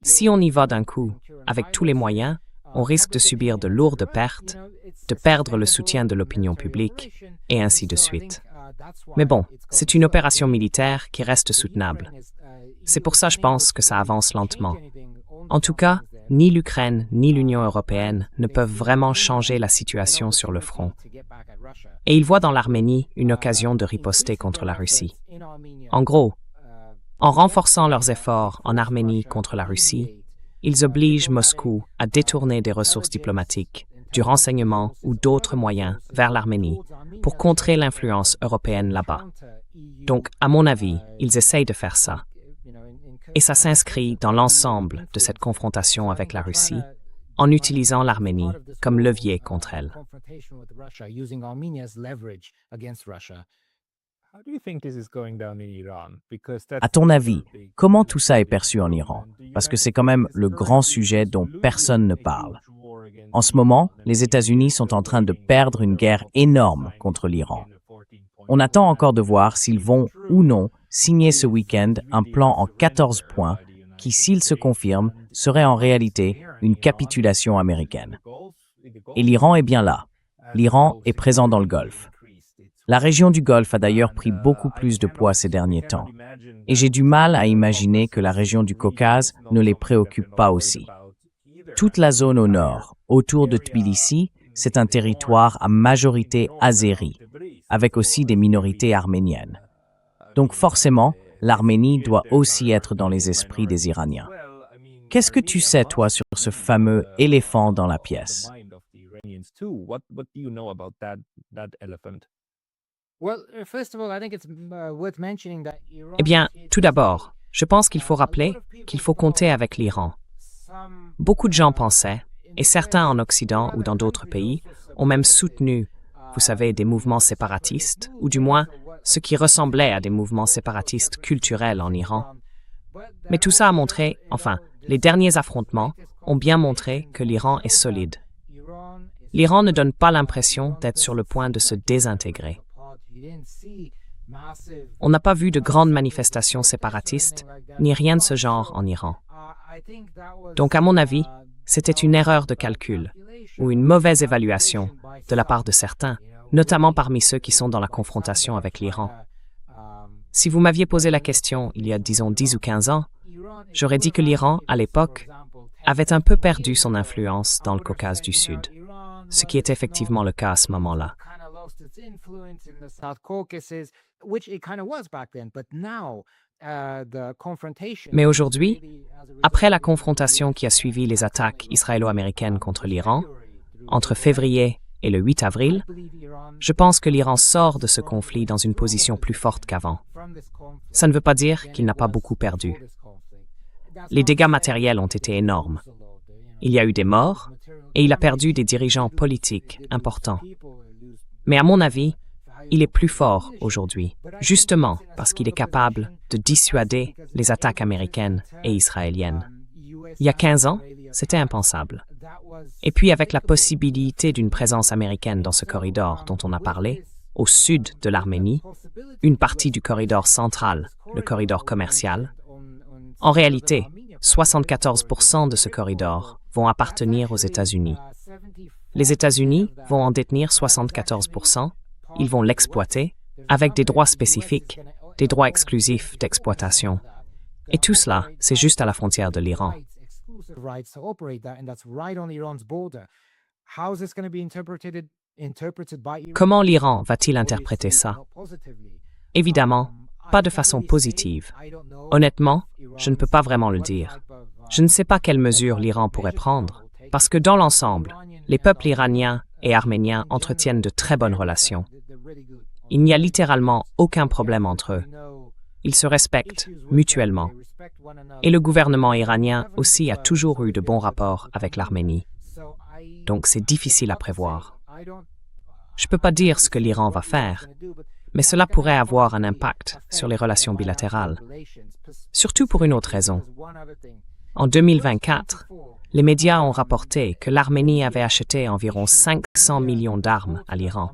Si on y va d'un coup, avec tous les moyens, on risque de subir de lourdes pertes, de perdre le soutien de l'opinion publique, et ainsi de suite. Mais bon, c'est une opération militaire qui reste soutenable. C'est pour ça, je pense, que ça avance lentement. En tout cas, ni l'Ukraine ni l'Union européenne ne peuvent vraiment changer la situation sur le front. Et ils voient dans l'Arménie une occasion de riposter contre la Russie. En gros, en renforçant leurs efforts en Arménie contre la Russie, ils obligent Moscou à détourner des ressources diplomatiques, du renseignement ou d'autres moyens vers l'Arménie pour contrer l'influence européenne là-bas. Donc, à mon avis, ils essayent de faire ça. Et ça s'inscrit dans l'ensemble de cette confrontation avec la Russie, en utilisant l'Arménie comme levier contre elle. À ton avis, comment tout ça est perçu en Iran? Parce que c'est quand même le grand sujet dont personne ne parle. En ce moment, les États-Unis sont en train de perdre une guerre énorme contre l'Iran. On attend encore de voir s'ils vont ou non signer ce week-end un plan en 14 points qui, s'il se confirme, serait en réalité une capitulation américaine. Et l'Iran est bien là. L'Iran est présent dans le Golfe. La région du Golfe a d'ailleurs pris beaucoup plus de poids ces derniers temps. Et j'ai du mal à imaginer que la région du Caucase ne les préoccupe pas aussi. Toute la zone au nord, autour de Tbilissi, c'est un territoire à majorité azérie, avec aussi des minorités arméniennes. Donc forcément, l'Arménie doit aussi être dans les esprits des Iraniens. Qu'est-ce que tu sais, toi, sur ce fameux éléphant dans la pièce? Eh bien, tout d'abord, je pense qu'il faut rappeler qu'il faut compter avec l'Iran. Beaucoup de gens pensaient, et certains en Occident ou dans d'autres pays, ont même soutenu, vous savez, des mouvements séparatistes, ou du moins ce qui ressemblait à des mouvements séparatistes culturels en Iran. Mais tout ça a montré, enfin, les derniers affrontements ont bien montré que l'Iran est solide. L'Iran ne donne pas l'impression d'être sur le point de se désintégrer. On n'a pas vu de grandes manifestations séparatistes, ni rien de ce genre en Iran. Donc, à mon avis, c'était une erreur de calcul, ou une mauvaise évaluation de la part de certains, notamment parmi ceux qui sont dans la confrontation avec l'Iran. Si vous m'aviez posé la question il y a, disons, 10 ou 15 ans, j'aurais dit que l'Iran, à l'époque, avait un peu perdu son influence dans le Caucase du Sud, ce qui est effectivement le cas à ce moment-là. Mais aujourd'hui, après la confrontation qui a suivi les attaques israélo-américaines contre l'Iran, entre février et le 8 avril, je pense que l'Iran sort de ce conflit dans une position plus forte qu'avant. Ça ne veut pas dire qu'il n'a pas beaucoup perdu. Les dégâts matériels ont été énormes. Il y a eu des morts et il a perdu des dirigeants politiques importants. Mais à mon avis, il est plus fort aujourd'hui, justement parce qu'il est capable de dissuader les attaques américaines et israéliennes. Il y a 15 ans, c'était impensable. Et puis avec la possibilité d'une présence américaine dans ce corridor dont on a parlé, au sud de l'Arménie, une partie du corridor central, le corridor commercial, en réalité, 74% de ce corridor vont appartenir aux États-Unis. Les États-Unis vont en détenir 74%, ils vont l'exploiter avec des droits spécifiques, des droits exclusifs d'exploitation. Et tout cela, c'est juste à la frontière de l'Iran. Comment l'Iran va-t-il interpréter ça? Évidemment, pas de façon positive. Honnêtement, je ne peux pas vraiment le dire. Je ne sais pas quelles mesures l'Iran pourrait prendre, parce que dans l'ensemble, les peuples iraniens et arméniens entretiennent de très bonnes relations. Il n'y a littéralement aucun problème entre eux. Ils se respectent mutuellement. Et le gouvernement iranien aussi a toujours eu de bons rapports avec l'Arménie. Donc c'est difficile à prévoir. Je ne peux pas dire ce que l'Iran va faire, mais cela pourrait avoir un impact sur les relations bilatérales. Surtout pour une autre raison. En 2024, les médias ont rapporté que l'Arménie avait acheté environ 500 millions d'armes à l'Iran.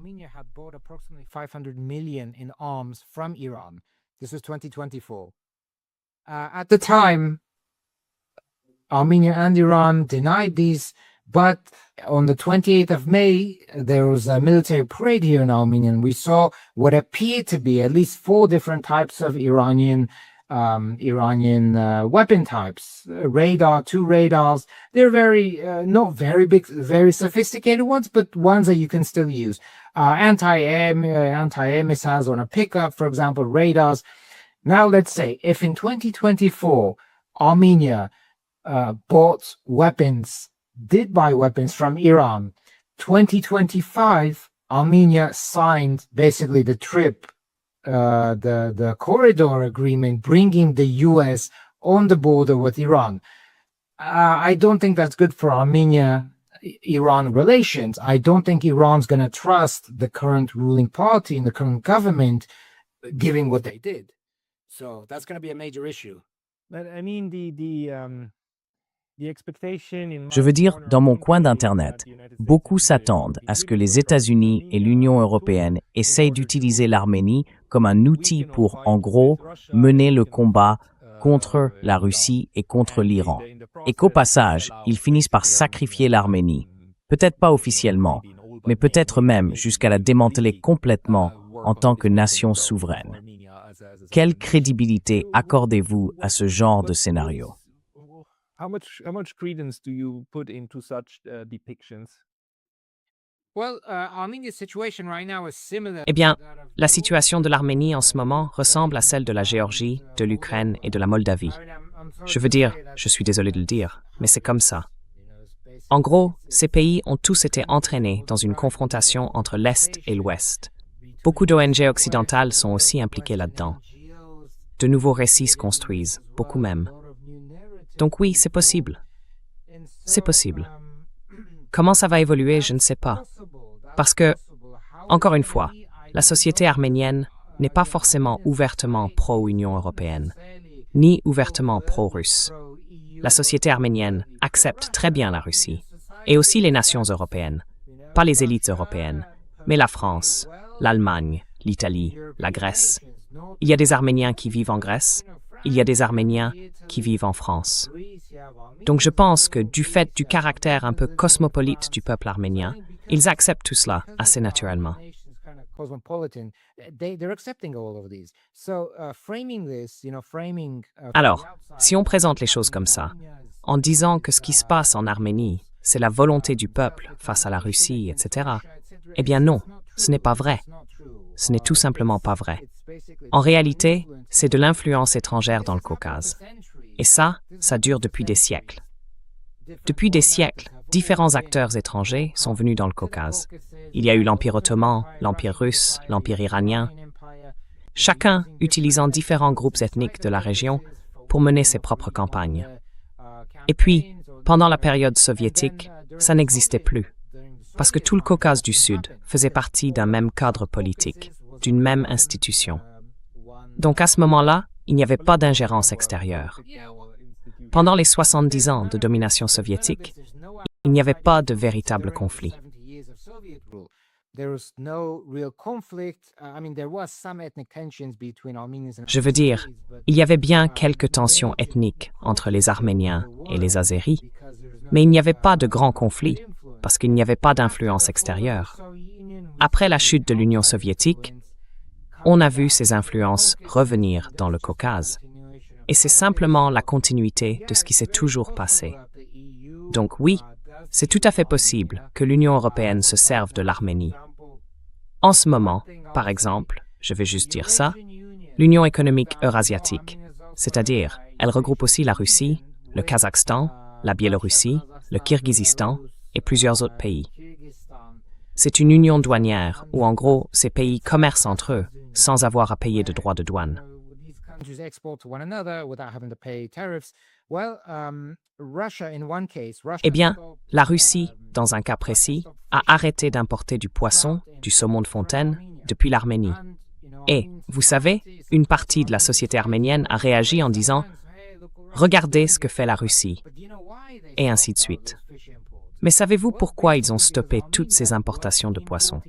At the time, Armenia and Iran denied these, but on the 28th of May, there was a military parade here in Armenia, and we saw what appeared to be at least 4 different types of Iranian weapon types. Radar, 2 radars. They're very, not very big, very sophisticated ones, but ones that you can still use. Anti-air missiles on a pickup, for example, radars. Now, let's say if in 2024, Armenia did buy weapons from Iran, 2025, Armenia signed basically the corridor agreement, bringing the US on the border with Iran. I don't think that's good for Armenia-Iran relations. I don't think Iran's going to trust the current ruling party and the current government giving what they did. So that's going to be a major issue. But I mean, the expectation in Je veux dire, dans mon coin d'Internet, beaucoup s'attendent à ce que les États-Unis et l'Union européenne essayent d'utiliser l'Arménie comme un outil pour, en gros, mener le combat contre la Russie et contre l'Iran, et qu'au passage, ils finissent par sacrifier l'Arménie, peut-être pas officiellement, mais peut-être même jusqu'à la démanteler complètement en tant que nation souveraine. Quelle crédibilité accordez-vous à ce genre de scénario? How much credence do you put into such depictions? Well, Armenia's situation right now is similar. Eh bien, la situation de l'Arménie en ce moment ressemble à celle de la Géorgie, de l'Ukraine et de la Moldavie. Je veux dire, je suis désolé de le dire, mais c'est comme ça. En gros, ces pays ont tous été entraînés dans une confrontation entre l'Est et l'Ouest. Beaucoup d'ONG occidentales sont aussi impliquées là-dedans. De nouveaux récits se construisent, beaucoup même. Donc oui, c'est possible. C'est possible. Comment ça va évoluer, je ne sais pas. Parce que, encore une fois, la société arménienne n'est pas forcément ouvertement pro-Union européenne, ni ouvertement pro-russe. La société arménienne accepte très bien la Russie, et aussi les nations européennes, pas les élites européennes, mais la France, l'Allemagne, l'Italie, la Grèce. Il y a des Arméniens qui vivent en Grèce, il y a des Arméniens qui vivent en France. Donc je pense que du fait du caractère un peu cosmopolite du peuple arménien, ils acceptent tout cela assez naturellement. Alors, si on présente les choses comme ça, en disant que ce qui se passe en Arménie, c'est la volonté du peuple face à la Russie, etc., eh bien non, ce n'est pas vrai. Ce n'est tout simplement pas vrai. En réalité, c'est de l'influence étrangère dans le Caucase. Et ça dure depuis des siècles. Depuis des siècles, différents acteurs étrangers sont venus dans le Caucase. Il y a eu l'Empire ottoman, l'Empire russe, l'Empire iranien, chacun utilisant différents groupes ethniques de la région pour mener ses propres campagnes. Et puis, pendant la période soviétique, ça n'existait plus, parce que tout le Caucase du Sud faisait partie d'un même cadre politique, d'une même institution. Donc à ce moment-là, il n'y avait pas d'ingérence extérieure. Pendant les 70 ans de domination soviétique, il n'y avait pas de véritable conflit. Je veux dire, il y avait bien quelques tensions ethniques entre les Arméniens et les Azéris, mais il n'y avait pas de grands conflits, parce qu'il n'y avait pas d'influence extérieure. Après la chute de l'Union soviétique, on a vu ces influences revenir dans le Caucase. Et c'est simplement la continuité de ce qui s'est toujours passé. Donc oui, c'est tout à fait possible que l'Union européenne se serve de l'Arménie. En ce moment, par exemple, je vais juste dire ça, l'Union économique eurasiatique, c'est-à-dire, elle regroupe aussi la Russie, le Kazakhstan, la Biélorussie, le Kirghizistan et plusieurs autres pays. C'est une union douanière où, en gros, ces pays commercent entre eux sans avoir à payer de droits de douane. Eh bien, la Russie, dans un cas précis, a arrêté d'importer du poisson, du saumon de fontaine, depuis l'Arménie. Et, vous savez, une partie de la société arménienne a réagi en disant « Regardez ce que fait la Russie », et ainsi de suite. Mais savez-vous pourquoi ils ont stoppé toutes ces importations de poissons?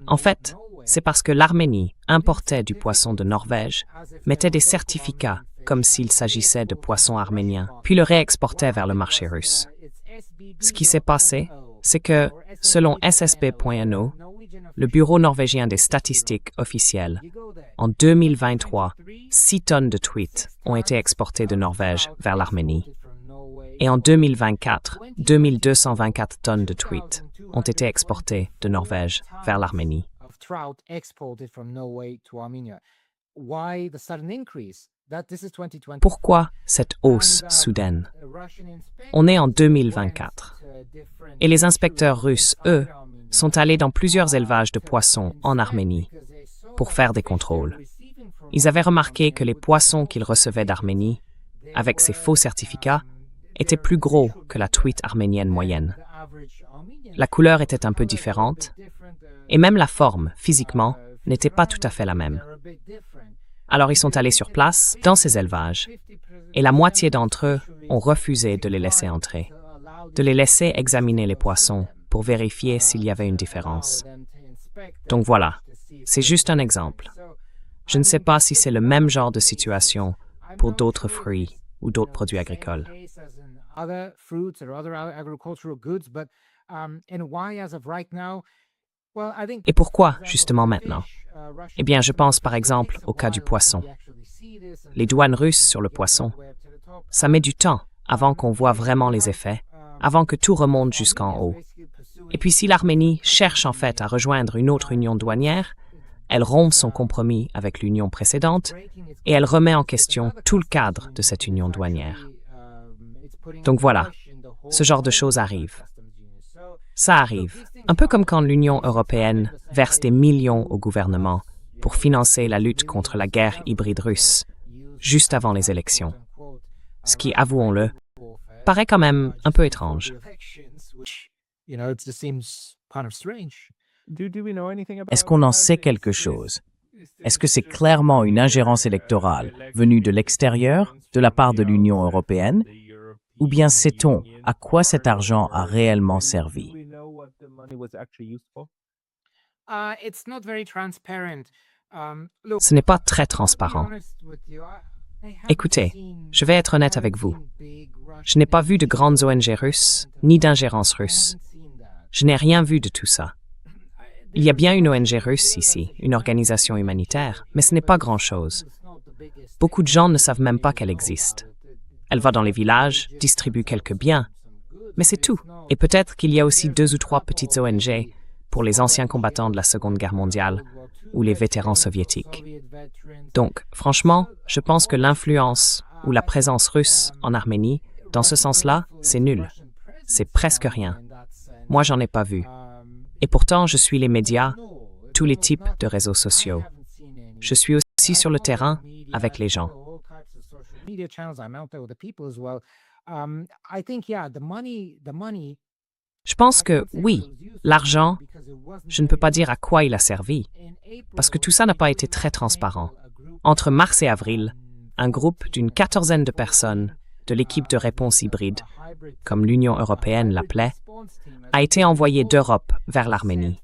En fait, c'est parce que l'Arménie importait du poisson de Norvège, mettait des certificats comme s'il s'agissait de poissons arméniens, puis le réexportait vers le marché russe. Ce qui s'est passé, c'est que, selon SSB.no, le Bureau norvégien des statistiques officielles, en 2023, 6 tonnes de truites ont été exportées de Norvège vers l'Arménie. Et en 2024, 2224 tonnes de truites ont été exportées de Norvège vers l'Arménie. Pourquoi cette hausse soudaine? On est en 2024. Et les inspecteurs russes, eux, sont allés dans plusieurs élevages de poissons en Arménie pour faire des contrôles. Ils avaient remarqué que les poissons qu'ils recevaient d'Arménie, avec ces faux certificats, étaient plus gros que la truite arménienne moyenne. La couleur était un peu différente, et même la forme, physiquement, n'était pas tout à fait la même. Alors ils sont allés sur place, dans ces élevages, et la moitié d'entre eux ont refusé de les laisser entrer, de les laisser examiner les poissons pour vérifier s'il y avait une différence. Donc voilà, c'est juste un exemple. Je ne sais pas si c'est le même genre de situation pour d'autres fruits ou d'autres produits agricoles. Et pourquoi, justement maintenant? Eh bien, je pense par exemple au cas du poisson. Les douanes russes sur le poisson, ça met du temps avant qu'on voit vraiment les effets, avant que tout remonte jusqu'en haut. Et puis si l'Arménie cherche en fait à rejoindre une autre union douanière, elle rompt son compromis avec l'union précédente et elle remet en question tout le cadre de cette union douanière. Donc voilà, ce genre de choses arrive. Ça arrive, un peu comme quand l'Union européenne verse des millions au gouvernement pour financer la lutte contre la guerre hybride russe, juste avant les élections. Ce qui, avouons-le, paraît quand même un peu étrange. Est-ce qu'on en sait quelque chose? Est-ce que c'est clairement une ingérence électorale venue de l'extérieur, de la part de l'Union européenne? Ou bien sait-on à quoi cet argent a réellement servi? Ce n'est pas très transparent. Écoutez, je vais être honnête avec vous. Je n'ai pas vu de grandes ONG russes, ni d'ingérence russe. Je n'ai rien vu de tout ça. Il y a bien une ONG russe ici, une organisation humanitaire, mais ce n'est pas grand-chose. Beaucoup de gens ne savent même pas qu'elle existe. Elle va dans les villages, distribue quelques biens, mais c'est tout. Et peut-être qu'il y a aussi 2 ou 3 petites ONG pour les anciens combattants de la Seconde Guerre mondiale ou les vétérans soviétiques. Donc, franchement, je pense que l'influence ou la présence russe en Arménie, dans ce sens-là, c'est nul. C'est presque rien. Moi, j'en ai pas vu. Et pourtant, je suis les médias, tous les types de réseaux sociaux. Je suis aussi sur le terrain avec les gens. Je pense que, oui, l'argent, je ne peux pas dire à quoi il a servi, parce que tout ça n'a pas été très transparent. Entre mars et avril, un groupe d'une 14aine de personnes de l'équipe de réponse hybride, comme l'Union européenne l'appelait, a été envoyé d'Europe vers l'Arménie.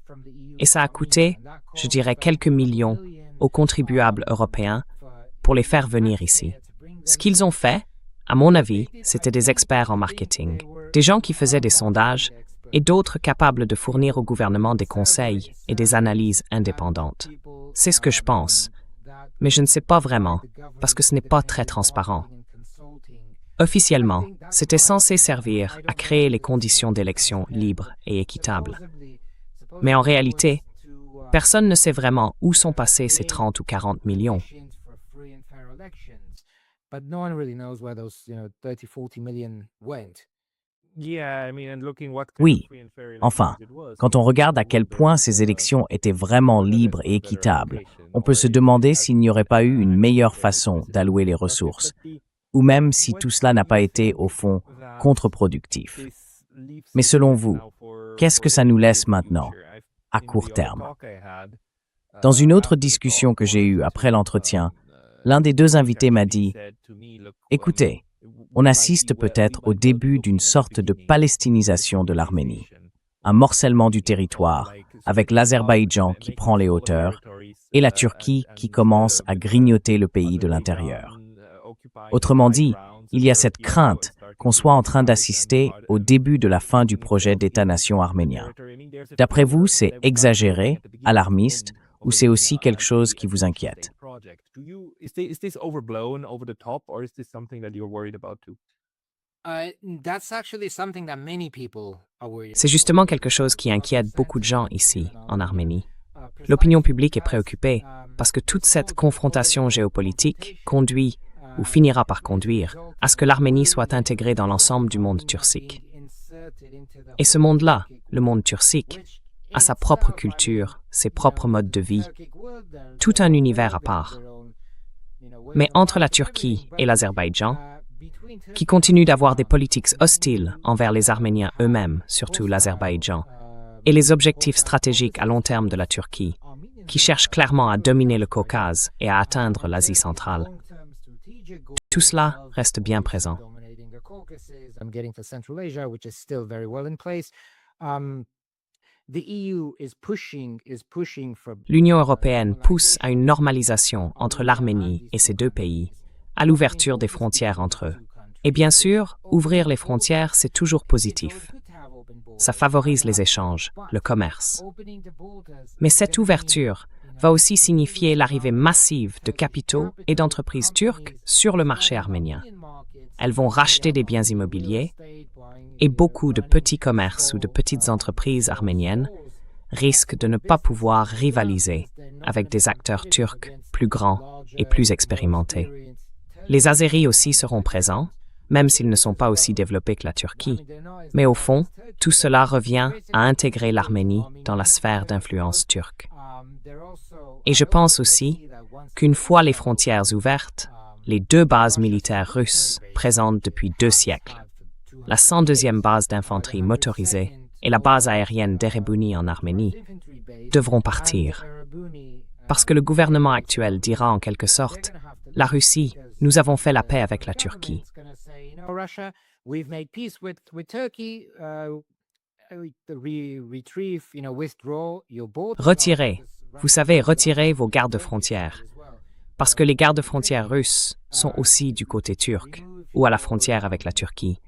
Et ça a coûté, je dirais, quelques millions aux contribuables européens pour les faire venir ici. Ce qu'ils ont fait, à mon avis, c'était des experts en marketing, des gens qui faisaient des sondages et d'autres capables de fournir au gouvernement des conseils et des analyses indépendantes. C'est ce que je pense, mais je ne sais pas vraiment, parce que ce n'est pas très transparent. Officiellement, c'était censé servir à créer les conditions d'élections libres et équitables. Mais en réalité, personne ne sait vraiment où sont passés ces 30 ou 40 millions. Oui, enfin, quand on regarde à quel point ces élections étaient vraiment libres et équitables, on peut se demander s'il n'y aurait pas eu une meilleure façon d'allouer les ressources, ou même si tout cela n'a pas été, au fond, contre-productif. Mais selon vous, qu'est-ce que ça nous laisse maintenant, à court terme? Dans une autre discussion que j'ai eue après l'entretien, l'un des 2 invités m'a dit « Écoutez, on assiste peut-être au début d'une sorte de palestinisation de l'Arménie, un morcellement du territoire, avec l'Azerbaïdjan qui prend les hauteurs et la Turquie qui commence à grignoter le pays de l'intérieur. Autrement dit, il y a cette crainte qu'on soit en train d'assister au début de la fin du projet d'État-nation arménien. D'après vous, c'est exagéré, alarmiste, ou c'est aussi quelque chose qui vous inquiète? C'est justement quelque chose qui inquiète beaucoup de gens ici, en Arménie. L'opinion publique est préoccupée parce que toute cette confrontation géopolitique conduit, ou finira par conduire, à ce que l'Arménie soit intégrée dans l'ensemble du monde turcique. Et ce monde-là, le monde turcique, a sa propre culture, ses propres modes de vie, tout un univers à part. Mais entre la Turquie et l'Azerbaïdjan, qui continuent d'avoir des politiques hostiles envers les Arméniens eux-mêmes, surtout l'Azerbaïdjan, et les objectifs stratégiques à long terme de la Turquie, qui cherche clairement à dominer le Caucase et à atteindre l'Asie centrale, tout cela reste bien présent. L'Union européenne pousse à une normalisation entre l'Arménie et ces 2 pays, à l'ouverture des frontières entre eux. Et bien sûr, ouvrir les frontières, c'est toujours positif. Ça favorise les échanges, le commerce. Mais cette ouverture va aussi signifier l'arrivée massive de capitaux et d'entreprises turques sur le marché arménien. Elles vont racheter des biens immobiliers et beaucoup de petits commerces ou de petites entreprises arméniennes risquent de ne pas pouvoir rivaliser avec des acteurs turcs plus grands et plus expérimentés. Les Azéris aussi seront présents, même s'ils ne sont pas aussi développés que la Turquie. Mais au fond, tout cela revient à intégrer l'Arménie dans la sphère d'influence turque. Et je pense aussi qu'une fois les frontières ouvertes, les 2 bases militaires russes présentes depuis 2 siècles, la 102e base d'infanterie motorisée et la base aérienne d'Erebuni en Arménie, devront partir. Parce que le gouvernement actuel dira en quelque sorte, la Russie, nous avons fait la paix avec la Turquie. Retirez, vous savez, retirez vos gardes-frontières. Parce que les gardes-frontières russes sont aussi du côté turc, ou à la frontière avec la Turquie.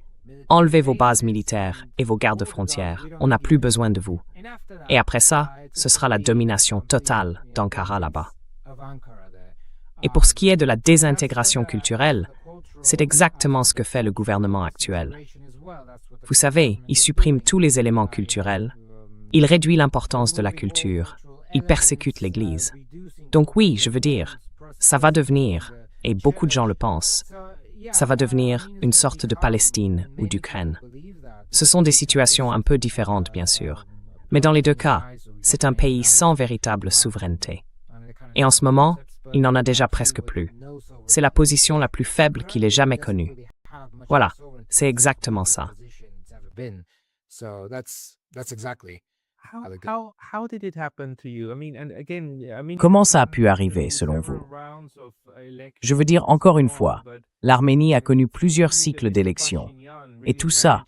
Enlevez vos bases militaires et vos gardes-frontières, on n'a plus besoin de vous. Et après ça, ce sera la domination totale d'Ankara là-bas. Et pour ce qui est de la désintégration culturelle, c'est exactement ce que fait le gouvernement actuel. Vous savez, il supprime tous les éléments culturels, il réduit l'importance de la culture, il persécute l'Église. Donc oui, je veux dire, ça va devenir, et beaucoup de gens le pensent, ça va devenir une sorte de Palestine ou d'Ukraine. Ce sont des situations un peu différentes, bien sûr, mais dans les 2 cas, c'est un pays sans véritable souveraineté. Et en ce moment, il n'en a déjà presque plus. C'est la position la plus faible qu'il ait jamais connue. Voilà, c'est exactement ça. Comment ça a pu arriver, selon vous? Je veux dire, encore une fois, l'Arménie a connu plusieurs cycles d'élections. Et tout ça,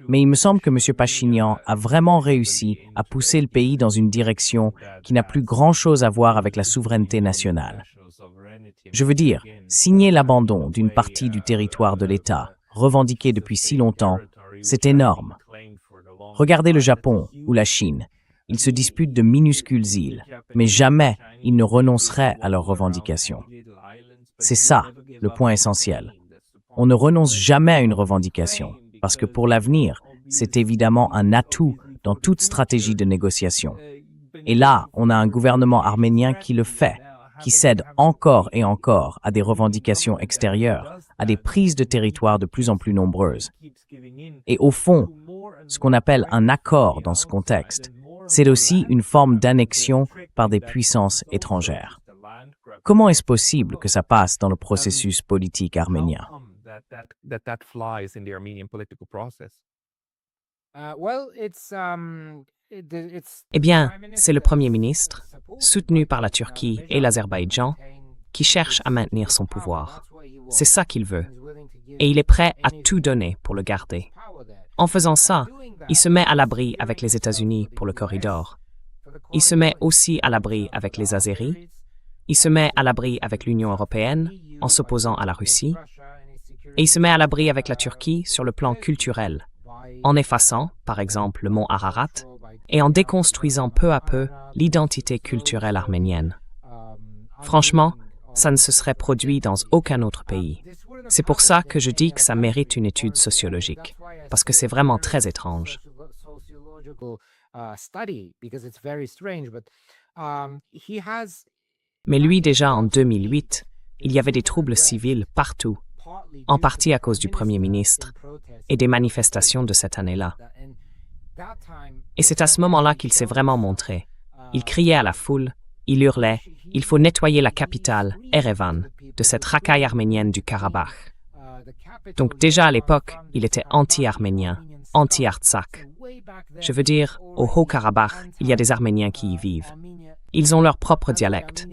mais il me semble que M. Pachinian a vraiment réussi à pousser le pays dans une direction qui n'a plus grand-chose à voir avec la souveraineté nationale. Je veux dire, signer l'abandon d'une partie du territoire de l'État, revendiqué depuis si longtemps, c'est énorme. Regardez le Japon ou la Chine. Ils se disputent de minuscules îles, mais jamais ils ne renonceraient à leurs revendications. C'est ça, le point essentiel. On ne renonce jamais à une revendication, parce que pour l'avenir, c'est évidemment un atout dans toute stratégie de négociation. Et là, on a un gouvernement arménien qui le fait, qui cède encore et encore à des revendications extérieures, à des prises de territoire de plus en plus nombreuses. Et au fond, ce qu'on appelle un accord dans ce contexte, c'est aussi une forme d'annexion par des puissances étrangères. Comment est-ce possible que ça passe dans le processus politique arménien? Eh bien, c'est le Premier ministre, soutenu par la Turquie et l'Azerbaïdjan, qui cherche à maintenir son pouvoir. C'est ça qu'il veut. Et il est prêt à tout donner pour le garder. En faisant ça, il se met à l'abri avec les États-Unis pour le corridor. Il se met aussi à l'abri avec les Azéris. Il se met à l'abri avec l'Union européenne en s'opposant à la Russie. Et il se met à l'abri avec la Turquie sur le plan culturel, en effaçant, par exemple, le mont Ararat, et en déconstruisant peu à peu l'identité culturelle arménienne. Franchement, ça ne se serait produit dans aucun autre pays. C'est pour ça que je dis que ça mérite une étude sociologique, parce que c'est vraiment très étrange. Mais lui, déjà en 2008, il y avait des troubles civils partout, en partie à cause du Premier ministre et des manifestations de cette année-là. Et c'est à ce moment-là qu'il s'est vraiment montré. Il criait à la foule, il hurlait « Il faut nettoyer la capitale, Erevan, de cette racaille arménienne du Karabakh ». Donc déjà à l'époque, il était anti-arménien, anti-Artsakh. Je veux dire, au Haut-Karabakh, il y a des Arméniens qui y vivent. Ils ont leur propre dialecte.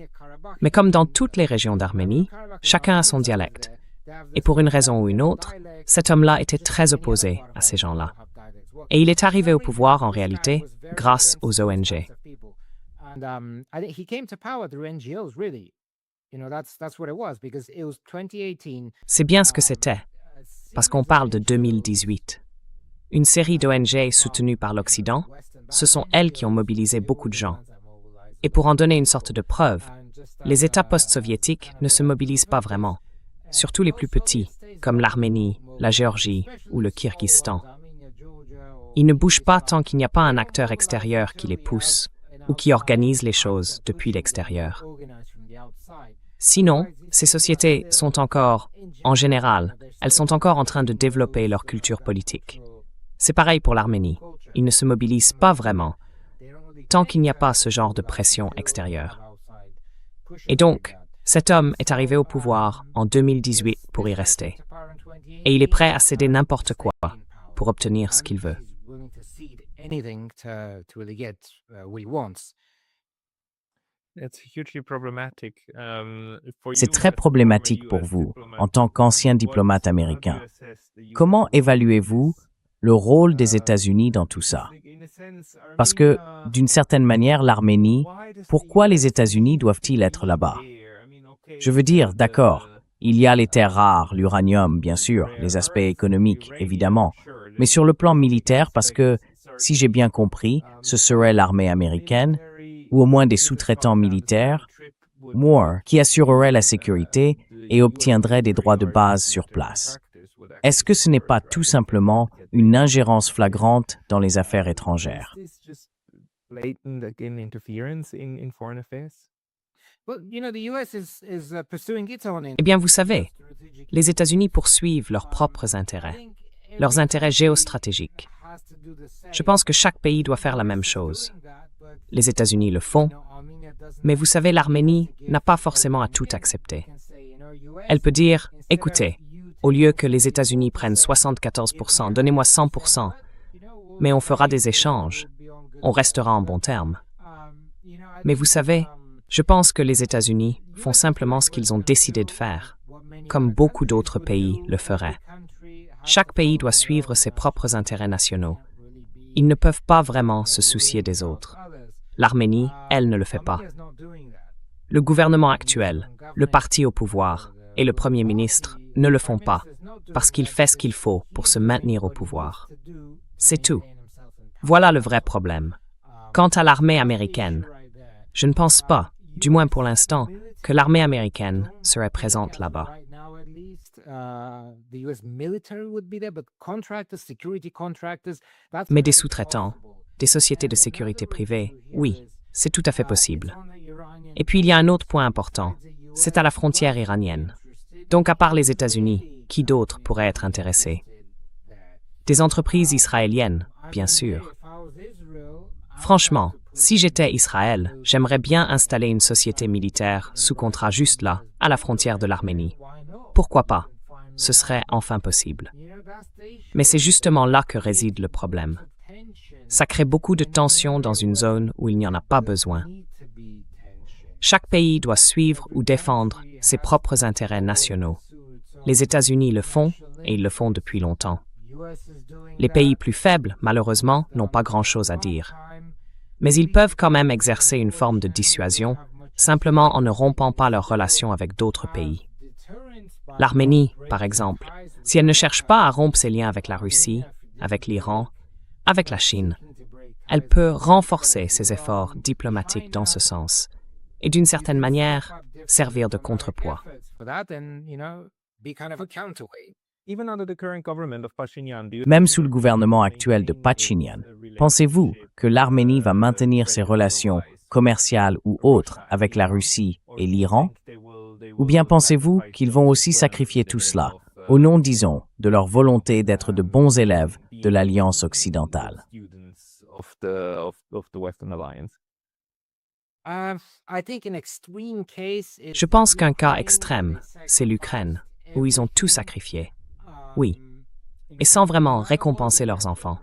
Mais comme dans toutes les régions d'Arménie, chacun a son dialecte. Et pour une raison ou une autre, cet homme-là était très opposé à ces gens-là. Et il est arrivé au pouvoir, en réalité, grâce aux ONG. That's what it was because it was 2018. C'est bien ce que c'était, parce qu'on parle de 2018. Une série d'ONG soutenues par l'Occident, ce sont elles qui ont mobilisé beaucoup de gens. Et pour en donner une sorte de preuve, les États post-soviétiques ne se mobilisent pas vraiment, surtout les plus petits, comme l'Arménie, la Géorgie ou le Kirghizstan. Ils ne bougent pas tant qu'il n'y a pas un acteur extérieur qui les pousse ou qui organise les choses depuis l'extérieur. Sinon, ces sociétés sont encore, en général, elles sont encore en train de développer leur culture politique. C'est pareil pour l'Arménie. Ils ne se mobilisent pas vraiment tant qu'il n'y a pas ce genre de pression extérieure. Et donc, cet homme est arrivé au pouvoir en 2018 pour y rester. Et il est prêt à céder n'importe quoi pour obtenir ce qu'il veut. C'est très problématique pour vous, en tant qu'ancien diplomate américain. Comment évaluez-vous le rôle des États-Unis dans tout ça? Parce que, d'une certaine manière, l'Arménie, pourquoi les États-Unis doivent-ils être là-bas? Je veux dire, d'accord, il y a les terres rares, l'uranium, bien sûr, les aspects économiques, évidemment, mais sur le plan militaire, parce que, si j'ai bien compris, ce serait l'armée américaine, ou au moins des sous-traitants militaires, Moore, qui assurerait la sécurité et obtiendrait des droits de base sur place. Est-ce que ce n'est pas tout simplement une ingérence flagrante dans les affaires étrangères? Eh bien, vous savez, les États-Unis poursuivent leurs propres intérêts géostratégiques. Je pense que chaque pays doit faire la même chose. Les États-Unis le font, mais vous savez, l'Arménie n'a pas forcément à tout accepter. Elle peut dire, écoutez, au lieu que les États-Unis prennent 74%, donnez-moi 100%, mais on fera des échanges, on restera en bons termes. Mais vous savez, je pense que les États-Unis font simplement ce qu'ils ont décidé de faire, comme beaucoup d'autres pays le feraient. Chaque pays doit suivre ses propres intérêts nationaux. Ils ne peuvent pas vraiment se soucier des autres. L'Arménie, elle, ne le fait pas. Le gouvernement actuel, le parti au pouvoir et le Premier ministre ne le font pas parce qu'il fait ce qu'il faut pour se maintenir au pouvoir. C'est tout. Voilà le vrai problème. Quant à l'armée américaine, je ne pense pas, du moins pour l'instant, que l'armée américaine serait présente là-bas. Mais des sous-traitants, des sociétés de sécurité privées, oui, c'est tout à fait possible. Et puis il y a un autre point important, c'est à la frontière iranienne. Donc à part les États-Unis, qui d'autres pourraient être intéressés? Des entreprises israéliennes, bien sûr. Franchement, si j'étais Israël, j'aimerais bien installer une société militaire sous contrat juste là, à la frontière de l'Arménie. Pourquoi pas? Ce serait enfin possible. Mais c'est justement là que réside le problème. Ça crée beaucoup de tensions dans une zone où il n'y en a pas besoin. Chaque pays doit suivre ou défendre ses propres intérêts nationaux. Les États-Unis le font, et ils le font depuis longtemps. Les pays plus faibles, malheureusement, n'ont pas grand-chose à dire. Mais ils peuvent quand même exercer une forme de dissuasion, simplement en ne rompant pas leurs relations avec d'autres pays. L'Arménie, par exemple, si elle ne cherche pas à rompre ses liens avec la Russie, avec l'Iran, avec la Chine, elle peut renforcer ses efforts diplomatiques dans ce sens et d'une certaine manière servir de contrepoids. Même sous le gouvernement actuel de Pachinian, pensez-vous que l'Arménie va maintenir ses relations commerciales ou autres avec la Russie et l'Iran? Ou bien pensez-vous qu'ils vont aussi sacrifier tout cela, au nom, disons, de leur volonté d'être de bons élèves de l'Alliance occidentale? Je pense qu'un cas extrême, c'est l'Ukraine, où ils ont tout sacrifié. Oui. Et sans vraiment récompenser leurs enfants.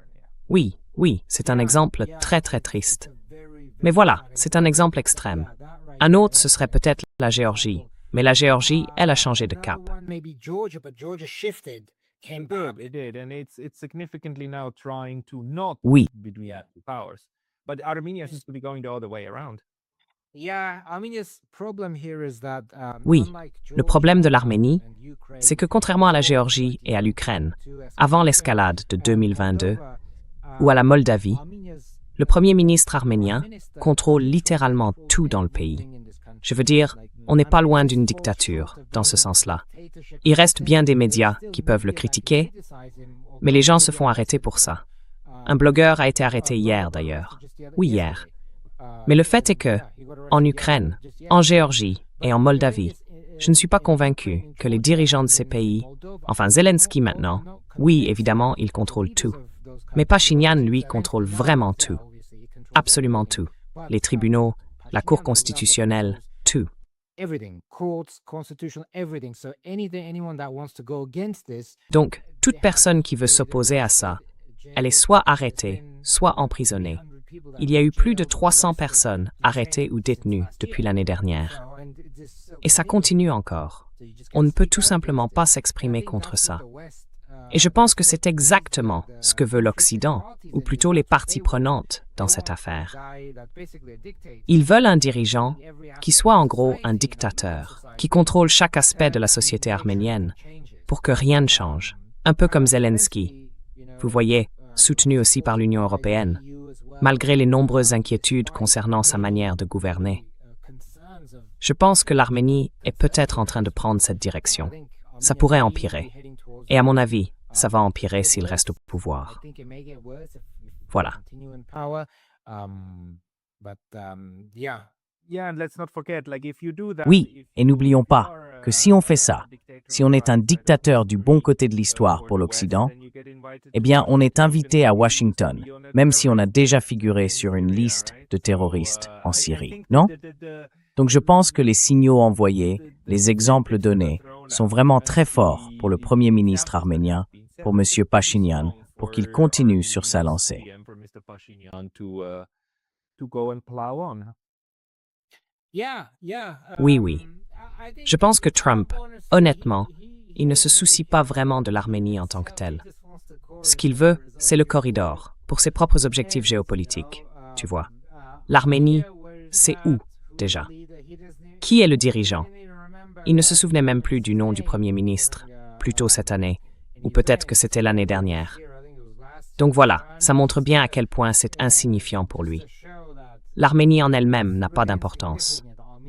Oui, c'est un exemple très très triste. Mais voilà, c'est un exemple extrême. Un autre, ce serait peut-être la Géorgie. Mais la Géorgie, elle a changé de cap. Oui. Oui, le problème de l'Arménie, c'est que contrairement à la Géorgie et à l'Ukraine, avant l'escalade de 2022, ou à la Moldavie, le Premier ministre arménien contrôle littéralement tout dans le pays. Je veux dire, on n'est pas loin d'une dictature, dans ce sens-là. Il reste bien des médias qui peuvent le critiquer, mais les gens se font arrêter pour ça. Un blogueur a été arrêté hier, d'ailleurs. Oui, hier. Mais le fait est que, en Ukraine, en Géorgie et en Moldavie, je ne suis pas convaincu que les dirigeants de ces pays, enfin Zelensky maintenant, oui, évidemment, il contrôle tout. Mais Pachinian, lui, contrôle vraiment tout. Absolument tout. Les tribunaux, la Cour constitutionnelle, tout. Donc, toute personne qui veut s'opposer à ça, elle est soit arrêtée, soit emprisonnée. Il y a eu plus de 300 personnes arrêtées ou détenues depuis l'année dernière. Et ça continue encore. On ne peut tout simplement pas s'exprimer contre ça. Et je pense que c'est exactement ce que veut l'Occident, ou plutôt les parties prenantes dans cette affaire. Ils veulent un dirigeant qui soit en gros un dictateur, qui contrôle chaque aspect de la société arménienne, pour que rien ne change. Un peu comme Zelensky, vous voyez, soutenu aussi par l'Union européenne, malgré les nombreuses inquiétudes concernant sa manière de gouverner. Je pense que l'Arménie est peut-être en train de prendre cette direction. Ça pourrait empirer. Et à mon avis, ça va empirer s'il reste au pouvoir. Voilà. Oui, et n'oublions pas que si on fait ça, si on est un dictateur du bon côté de l'histoire pour l'Occident, eh bien, on est invité à Washington, même si on a déjà figuré sur une liste de terroristes en Syrie, non? Donc je pense que les signaux envoyés, les exemples donnés, sont vraiment très forts pour le Premier ministre arménien, pour M. Pachinian, pour qu'il continue sur sa lancée. Oui, oui. Je pense que Trump, honnêtement, il ne se soucie pas vraiment de l'Arménie en tant que telle. Ce qu'il veut, c'est le corridor, pour ses propres objectifs géopolitiques, tu vois. L'Arménie, c'est où, déjà? Qui est le dirigeant? Il ne se souvenait même plus du nom du Premier ministre, plus tôt cette année, ou peut-être que c'était l'année dernière. Donc voilà, ça montre bien à quel point c'est insignifiant pour lui. L'Arménie en elle-même n'a pas d'importance.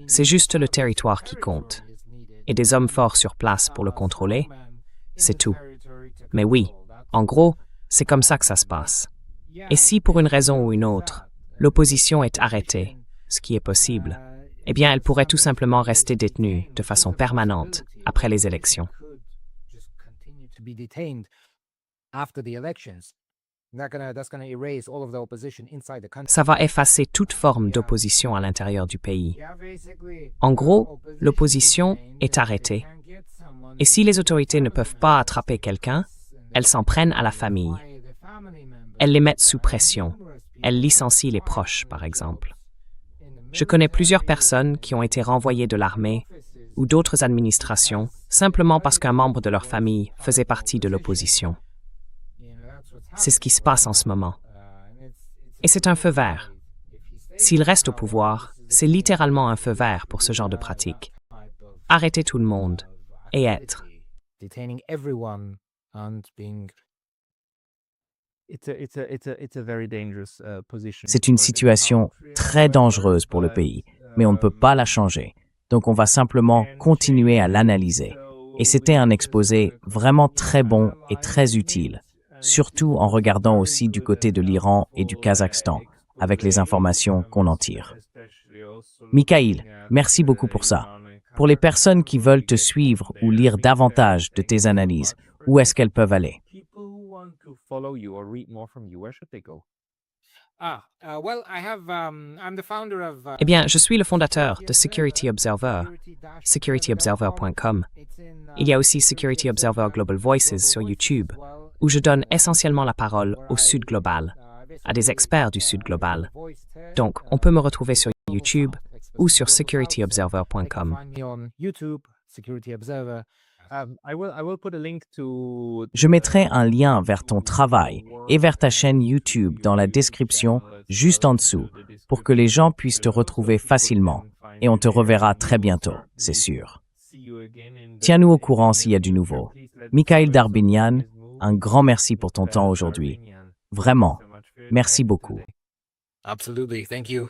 C'est juste le territoire qui compte. Et des hommes forts sur place pour le contrôler, c'est tout. Mais oui, en gros, c'est comme ça que ça se passe. Et si, pour une raison ou une autre, l'opposition est arrêtée, ce qui est possible, eh bien, elle pourrait tout simplement rester détenue de façon permanente après les élections. Ça va effacer toute forme d'opposition à l'intérieur du pays. En gros, l'opposition est arrêtée. Et si les autorités ne peuvent pas attraper quelqu'un, elles s'en prennent à la famille. Elles les mettent sous pression. Elles licencient les proches, par exemple. Je connais plusieurs personnes qui ont été renvoyées de l'armée ou d'autres administrations simplement parce qu'un membre de leur famille faisait partie de l'opposition. C'est ce qui se passe en ce moment. Et c'est un feu vert. S'il reste au pouvoir, c'est littéralement un feu vert pour ce genre de pratique. Arrêter tout le monde et être. C'est une situation très dangereuse pour le pays, mais on ne peut pas la changer. Donc on va simplement continuer à l'analyser. Et c'était un exposé vraiment très bon et très utile, surtout en regardant aussi du côté de l'Iran et du Kazakhstan, avec les informations qu'on en tire. Mikhail, merci beaucoup pour ça. Pour les personnes qui veulent te suivre ou lire davantage de tes analyses, où est-ce qu'elles peuvent aller? Eh bien, je suis le fondateur de Security Observer, securityobserver.com. Il y a aussi Security Observer Global Voices sur YouTube, où je donne essentiellement la parole au Sud global, à des experts du Sud global. Donc, on peut me retrouver sur YouTube ou sur securityobserver.com. Je mettrai un lien vers ton travail et vers ta chaîne YouTube dans la description juste en dessous pour que les gens puissent te retrouver facilement et on te reverra très bientôt, c'est sûr. Tiens-nous au courant s'il y a du nouveau. Mikhail Darbinian, un grand merci pour ton temps aujourd'hui. Vraiment, merci beaucoup. Absolutely. Thank you.